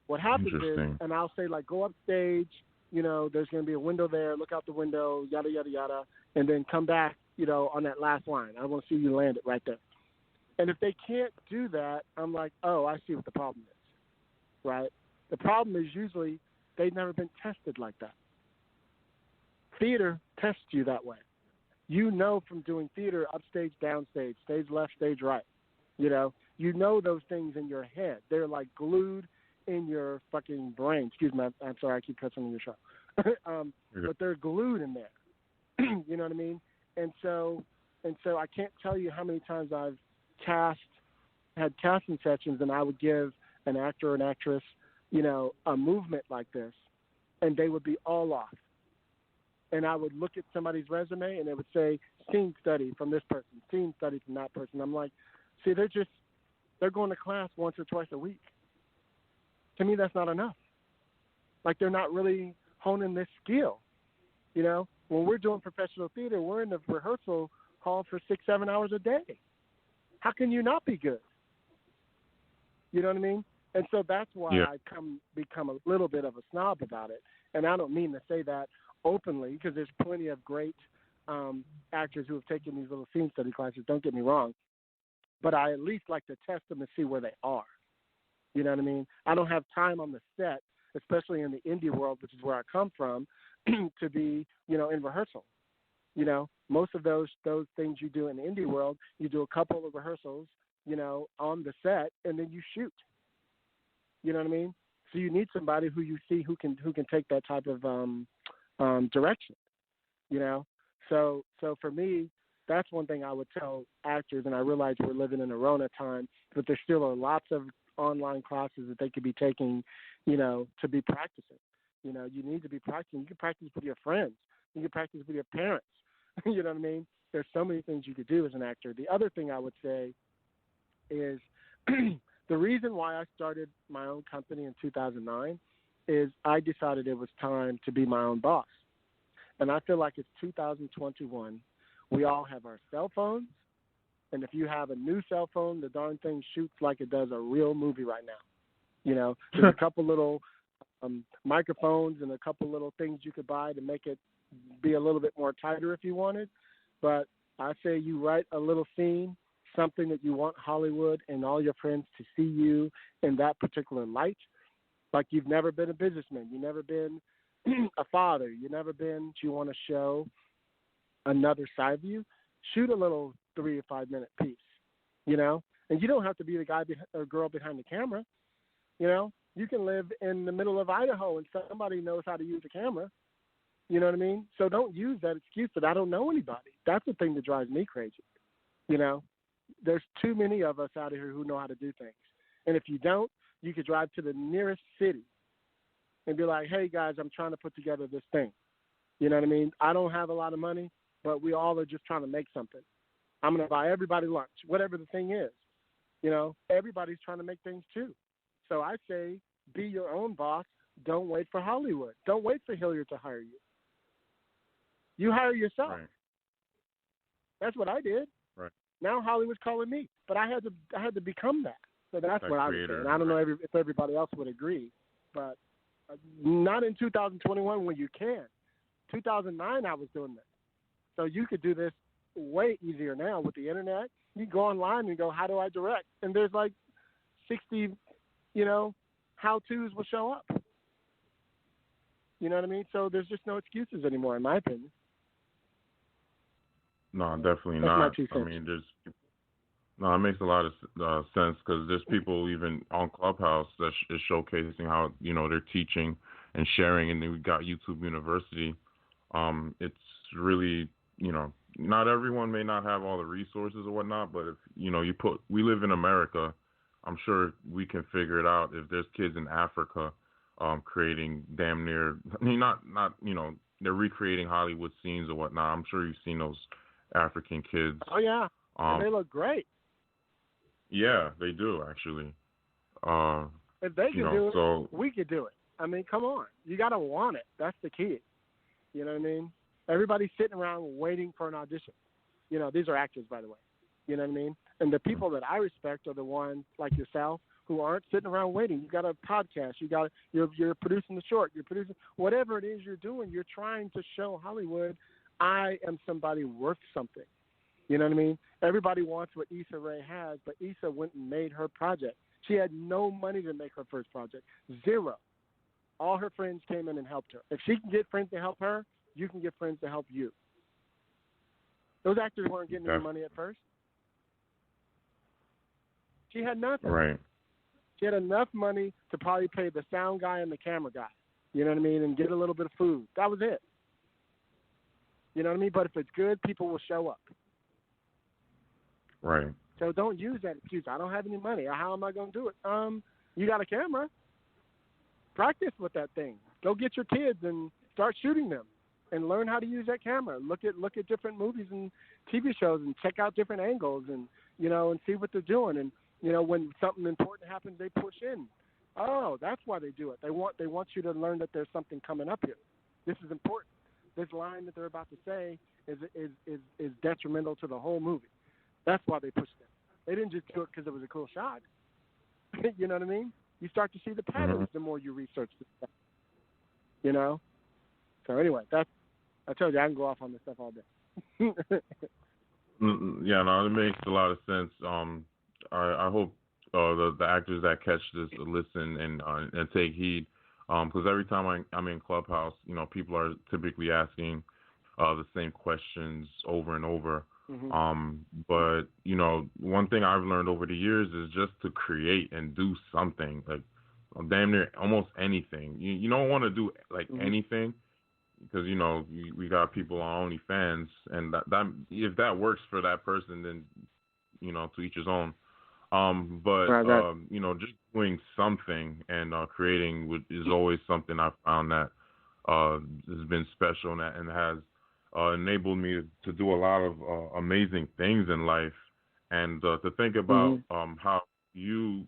What happens is, and I'll say, like, go upstage, there's going to be a window there, look out the window, yada, yada, yada, and then come back, on that last line. I want to see you land it right there. And if they can't do that, I'm like, oh, I see what the problem is, right? The problem is usually they've never been tested like that. Theater tests you that way. From doing theater, upstage, downstage, stage left, stage right. You know those things in your head. They're like glued in your fucking brain. Excuse me, I'm sorry, I keep cussing on your show. But they're glued in there. You know what I mean? And so I can't tell you how many times I've had casting sessions and I would give an actor or an actress, a movement like this, and they would be all off. And I would look at somebody's resume and it would say scene study from this person, scene study from that person. I'm like, see, they're going to class once or twice a week. To me, that's not enough. Like, they're not really honing this skill. When we're doing professional theater, we're in the rehearsal hall for 6-7 hours a day. How can you not be good? You know what I mean? And so that's why I become a little bit of a snob about it. And I don't mean to say that openly, because there's plenty of great actors who have taken these little scene study classes, don't get me wrong. But I at least like to test them to see where they are. You know what I mean? I don't have time on the set, especially in the indie world, which is where I come from, to be, in rehearsal. Most of those things you do in the indie world, you do a couple of rehearsals, on the set, and then you shoot. You know what I mean? So you need somebody who you see who can take that type of direction. So for me, that's one thing I would tell actors, and I realize we're living in a Rona time, but there still are lots of online classes that they could be taking, to be practicing. You need to be practicing. You can practice with your friends. You can practice with your parents. You know what I mean? There's so many things you could do as an actor. The other thing I would say is the reason why I started my own company in 2009 is I decided it was time to be my own boss. And I feel like it's 2021. We all have our cell phones. And if you have a new cell phone, the darn thing shoots like it does a real movie right now. There's a couple little microphones and a couple little things you could buy to make it be a little bit more tighter if you wanted. But I say you write a little scene, something that you want Hollywood and all your friends to see you in that particular light. Like you've never been a businessman. You've never been a father. You want to show another side of you. Shoot a little 3 or 5 minute piece, and you don't have to be the guy or girl behind the camera. You can live in the middle of Idaho and somebody knows how to use a camera. You know what I mean? So don't use that excuse that I don't know anybody. That's the thing that drives me crazy. There's too many of us out here who know how to do things. And if you don't, you could drive to the nearest city and be like, hey, guys, I'm trying to put together this thing. You know what I mean? I don't have a lot of money, but we all are just trying to make something. I'm going to buy everybody lunch, whatever the thing is. Everybody's trying to make things too. So I say be your own boss. Don't wait for Hollywood. Don't wait for Hilliard to hire you. You hire yourself. Right. That's what I did. Right. Now Hollywood's calling me, but I had to become that. So that's what I would say. And I don't know if everybody else would agree, but not in 2021 when you can. 2009 I was doing this. So you could do this way easier now with the internet. You go online and go, how do I direct? And there's like 60, how-tos will show up. You know what I mean? So there's just no excuses anymore, in my opinion. No, definitely That's not. my 2 cents. I mean, it makes a lot of sense because there's people even on Clubhouse that is showcasing how, they're teaching and sharing, and then we got YouTube University. It's really, not everyone may not have all the resources or whatnot, but if, we live in America, I'm sure we can figure it out. If there's kids in Africa creating damn near, they're recreating Hollywood scenes or whatnot. I'm sure you've seen those African kids. Oh, yeah. They look great. Yeah, they do, actually. If they can do it, we could do it. I mean, come on. You got to want it. That's the key. You know what I mean? Everybody's sitting around waiting for an audition. These are actors, by the way. You know what I mean? And the people that I respect are the ones like yourself who aren't sitting around waiting. You got a podcast. You're producing the short. You're producing whatever it is you're doing. You're trying to show Hollywood I am somebody worth something. You know what I mean? Everybody wants what Issa Rae has, but Issa went and made her project. She had no money to make her first project. Zero. All her friends came in and helped her. If she can get friends to help her, you can get friends to help you. Those actors weren't getting any money at first. She had nothing. Right. She had enough money to probably pay the sound guy and the camera guy. You know what I mean? And get a little bit of food. That was it. You know what I mean? But if it's good, people will show up. Right. So don't use that excuse. I don't have any money. How am I going to do it? You got a camera. Practice with that thing. Go get your kids and start shooting them and learn how to use that camera. Look at different movies and TV shows and check out different angles and, and see what they're doing. And, when something important happens, they push in. Oh, that's why they do it. They want you to learn that there's something coming up here. This is important. this line that they're about to say is detrimental to the whole movie. That's why they pushed it. They didn't just do it because it was a cool shot. You know what I mean? You start to see the patterns the more you research this stuff. You know? So anyway, I told you I can go off on this stuff all day. Yeah, no, it makes a lot of sense. I hope the actors that catch this listen and take heed, because every time I'm in Clubhouse, you know, people are typically asking the same questions over and over. But you know, one thing I've learned over the years is just to create and do something, like damn near almost anything. You don't want to do like anything, because you know we got people on OnlyFans, and that if that works for that person, then you know, to each his own. But you know, just doing something and creating is always something I found that has been special and has enabled me to do a lot of amazing things in life. And to think about how you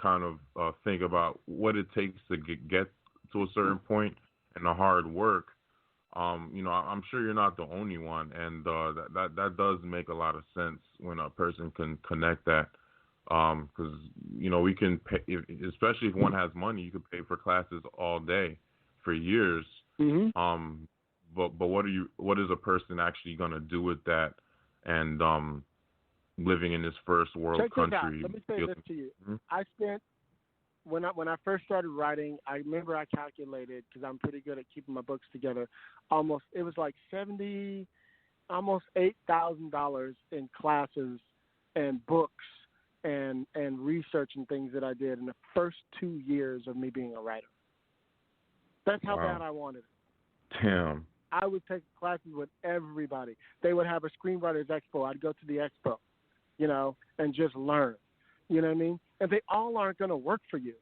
kind of think about what it takes to get to a certain point and the hard work. You know, I'm sure you're not the only one, and that does make a lot of sense when a person can connect that. Because you know, we can pay, especially if one has money, you could pay for classes all day for years. But what is a person actually gonna do with that? And living in this first world country. Let me say this to you. I spent when I first started writing, I remember I calculated, because I'm pretty good at keeping my books together. It was like almost $8,000 in classes and books and research and things that I did in the first 2 years of me being a writer. That's how bad I wanted it. Damn. I would take classes with everybody. They would have a screenwriters expo. I'd go to the expo, you know, and just learn. You know what I mean? And they all aren't going to work for you.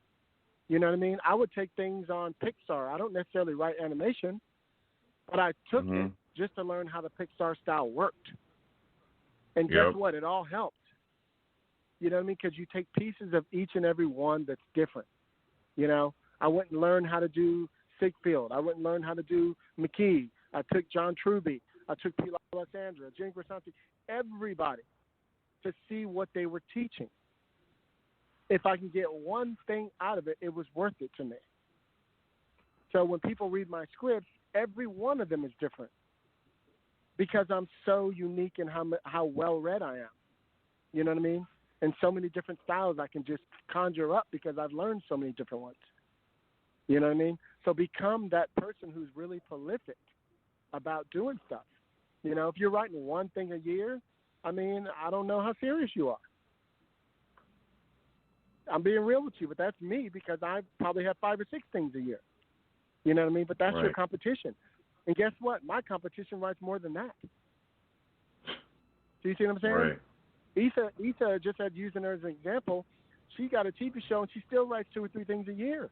You know what I mean? I would take things on Pixar. I don't necessarily write animation, but I took it just to learn how the Pixar style worked. And guess what? It all helped. You know what I mean? Because you take pieces of each and every one that's different. You know, I went and learned how to do Sigfield. I went and learned how to do McKee. I took John Truby. I took P. Alessandra, Jane Grisanti, everybody to see what they were teaching. If I can get one thing out of it, it was worth it to me. So when people read my scripts, every one of them is different because I'm so unique in how well read I am. You know what I mean? And so many different styles I can just conjure up because I've learned so many different ones. You know what I mean? So become that person who's really prolific about doing stuff. You know, if you're writing one thing a year, I mean, I don't know how serious you are. I'm being real with you, but that's me because I probably have 5 or 6 things a year. You know what I mean? But that's your competition. And guess what? My competition writes more than that. Do you see what I'm saying? Right. Issa, just had using her as an example, she got a TV show and she still writes 2 or 3 things a year.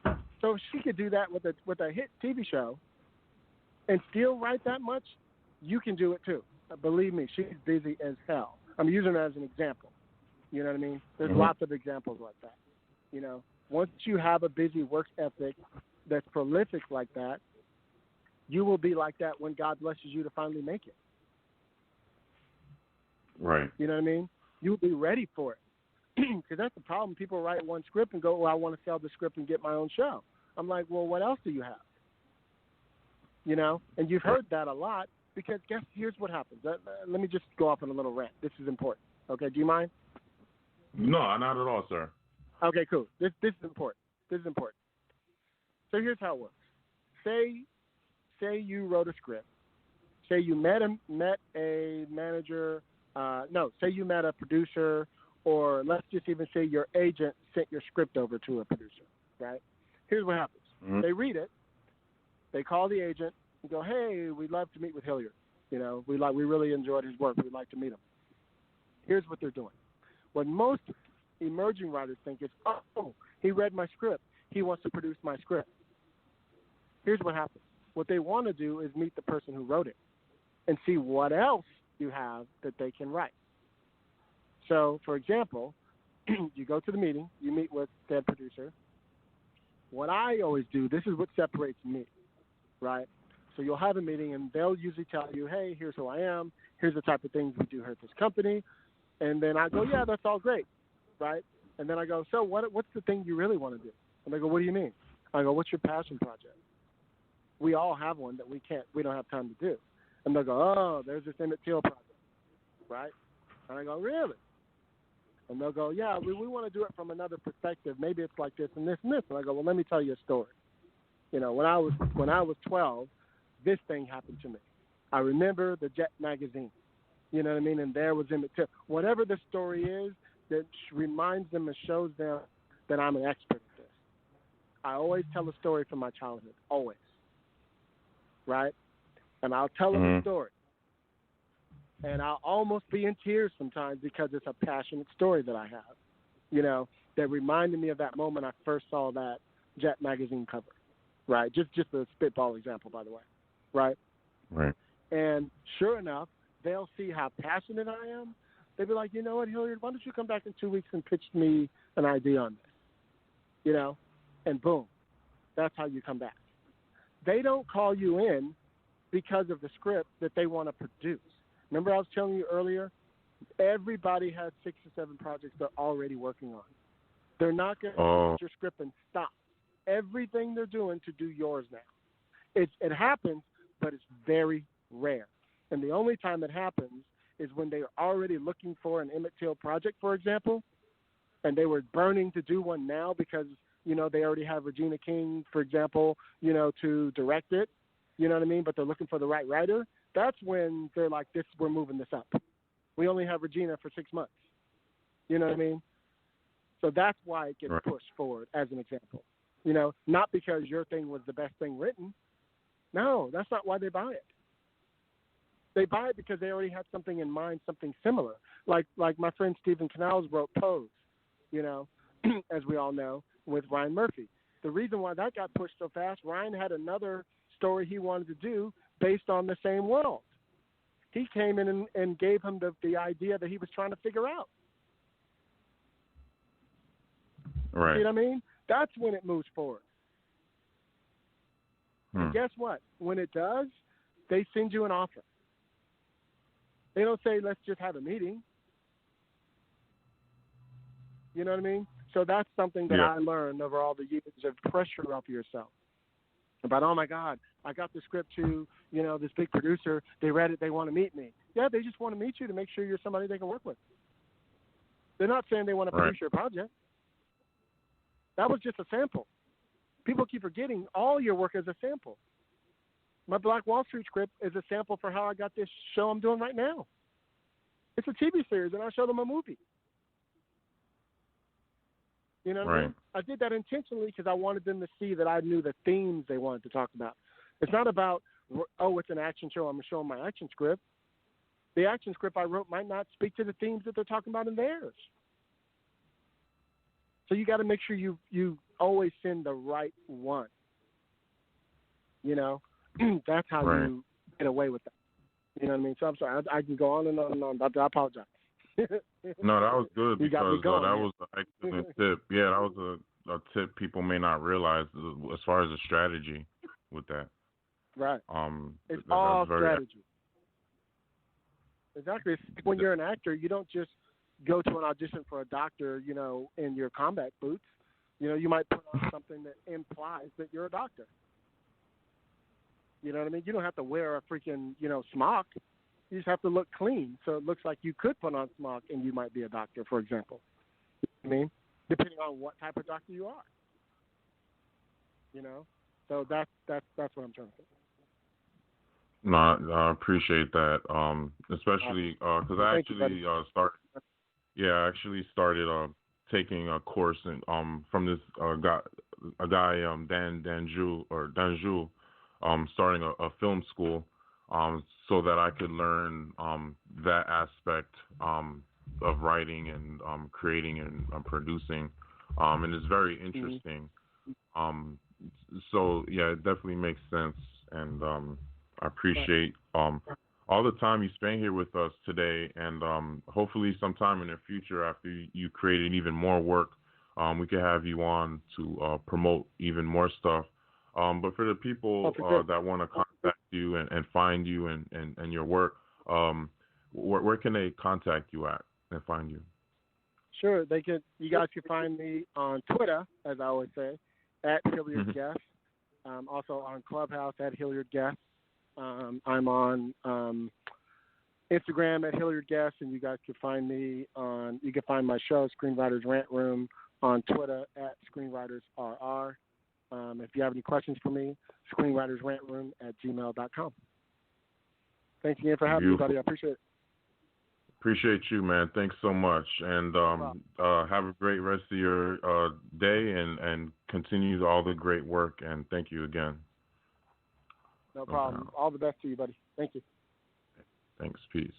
So if she could do that with a hit TV show and still write that much, you can do it too. Believe me, she's busy as hell. I'm using her as an example. You know what I mean? There's lots of examples like that. You know, once you have a busy work ethic that's prolific like that, you will be like that when God blesses you to finally make it. Right. You know what I mean? You'll be ready for it. Because that's the problem. People write one script and go, well, I want to sell the script and get my own show. I'm like, well, what else do you have? You know? And you've heard that a lot because here's what happens. Let me just go off on a little rant. This is important. Okay, do you mind? No, not at all, sir. Okay, cool. This is important. This is important. So here's how it works. Say you wrote a script. Say you met a manager. Say you met a producer, or let's just even say your agent sent your script over to a producer, right? Here's what happens. They read it. They call the agent and go, hey, we'd love to meet with Hilliard. You know, we really enjoyed his work. We'd like to meet him. Here's what they're doing. What most emerging writers think is, oh, he read my script. He wants to produce my script. Here's what happens. What they want to do is meet the person who wrote it and see what else you have that they can write. So, for example, you go to the meeting, you meet with said producer. What I always do, this is what separates me. right? So you'll have a meeting, and they'll usually tell you, hey, here's who I am. Here's the type of things we do here at this company. And then I go, yeah, that's all great, right? And then I go, so what's the thing you really want to do? And they go, what do you mean? I go, what's your passion project? We all have one that we don't have time to do. And they'll go, oh, there's this Emmett Till project, right? And I go, really? And they'll go, yeah, we want to do it from another perspective. Maybe it's like this and this and this. And I go, well, let me tell you a story. You know, when I was 12, this thing happened to me. I remember the Jet magazine. You know what I mean? And there was Emmett Till. Whatever the story is that reminds them and shows them that I'm an expert at this. I always tell a story from my childhood, always. Right? And I'll tell them a story. And I'll almost be in tears sometimes because it's a passionate story that I have, you know, that reminded me of that moment I first saw that Jet magazine cover, right? Just a spitball example, by the way, right? Right. And sure enough, they'll see how passionate I am. They'll be like, you know what, Hilliard, why don't you come back in 2 weeks and pitch me an idea on this, you know? And boom, that's how you come back. They don't call you in because of the script that they want to produce. Remember I was telling you earlier, everybody has 6 or 7 projects they're already working on. They're not going to get your script and stop everything they're doing to do yours now. It happens, but it's very rare. And the only time it happens is when they're already looking for an Emmett Till project, for example, and they were burning to do one now because, you know, they already have Regina King, for example, you know, to direct it. You know what I mean? But they're looking for the right writer. That's when they're like, we're moving this up. We only have Regina for 6 months. You know what I mean? So that's why it gets pushed forward, as an example. You know, not because your thing was the best thing written. No, that's not why they buy it. They buy it because they already had something in mind, something similar. Like my friend Stephen Canals wrote Pose, you know, as we all know, with Ryan Murphy. The reason why that got pushed so fast, Ryan had another story he wanted to do based on the same world. He came in and gave him the idea that he was trying to figure out. Right. You know what I mean? That's when it moves forward. And guess what? When it does, they send you an offer. They don't say, let's just have a meeting. You know what I mean? So that's something that I learned over all the years of pressure off yourself. About, oh, my God, I got the script to, you know, this big producer. They read it. They want to meet me. Yeah, they just want to meet you to make sure you're somebody they can work with. They're not saying they want to produce your project. That was just a sample. People keep forgetting all your work is a sample. My Black Wall Street script is a sample for how I got this show I'm doing right now. It's a TV series, and I show them a movie. You know what I mean? I did that intentionally because I wanted them to see that I knew the themes they wanted to talk about. It's not about, oh, it's an action show, I'm showing my action script. The action script I wrote might not speak to the themes that they're talking about in theirs. So you got to make sure you always send the right one. You know, that's how you get away with that. You know what I mean? So I'm sorry, I can go on and on and on. I apologize. No, that was good because that was an excellent tip. Yeah, that was a tip people may not realize as far as a strategy with that. Right. It's all strategy. Exactly. It's when you're an actor, you don't just go to an audition for a doctor, you know, in your combat boots. You know, you might put on something that implies that you're a doctor. You know what I mean? You don't have to wear a freaking, you know, smock. You just have to look clean, so it looks like you could put on smock and you might be a doctor, for example. You know what I mean? Depending on what type of doctor you are. You know? So that's what I'm trying to say. No, I appreciate that, especially because I actually started taking a course from this guy Danjou, starting a film school, so that I could learn that aspect of writing and creating and producing, and it's very interesting. So yeah, it definitely makes sense, and I appreciate all the time you spent here with us today, and hopefully sometime in the future after you created even more work, we could have you on to promote even more stuff. But for the people that want to contact you and find you and your work, where can they contact you at and find you? Sure, you guys can find me on Twitter, as I always say, at Hilliard Guest. Also on Clubhouse at Hilliard Guest. I'm on Instagram at Hilliard Guest, and you guys can find me you can find my show, Screenwriters Rant Room, on Twitter at ScreenwritersRR. If you have any questions for me, screenwritersrantroom@gmail.com. Thanks again for having me, buddy. I appreciate it. Appreciate you, man. Thanks so much. And have a great rest of your day and continue all the great work. And thank you again. No problem. All the best to you, buddy. Thank you. Thanks. Peace.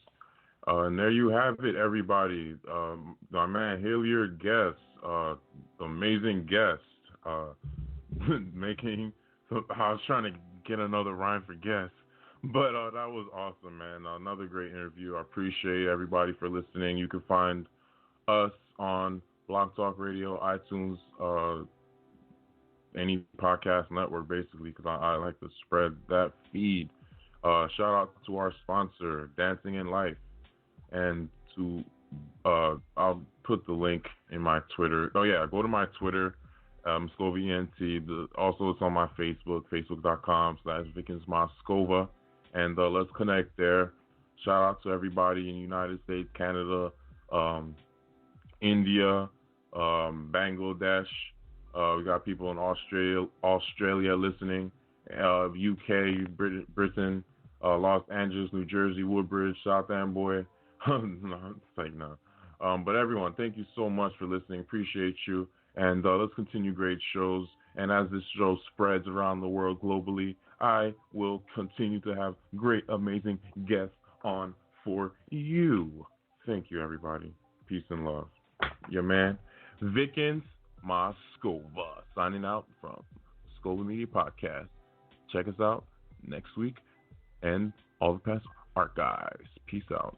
And there you have it, everybody. My man Hilliard Guest, amazing guest. I was trying to get another rhyme for guest. But that was awesome, man. Another great interview. I appreciate everybody for listening. You can find us on Blog Talk Radio, iTunes, any podcast network, basically, because I like to spread that feed. Shout out to our sponsor, Dancing in Life. And I'll put the link in my Twitter. Oh, yeah, go to my Twitter, Cosby Ent. Also, it's on my Facebook, facebook.com/VickensMoscova. And let's connect there. Shout out to everybody in the United States, Canada, India, Bangladesh. We got people in Australia listening, UK, Britain, Los Angeles, New Jersey, Woodbridge, South Amboy. No, it's like no. But everyone, thank you so much for listening. Appreciate you. And let's continue great shows. And as this show spreads around the world globally, I will continue to have great, amazing guests on for you. Thank you, everybody. Peace and love. Your man, Vickens Moscova, signing out from Scova Media Podcast. Check us out next week and all the past archives. Peace out.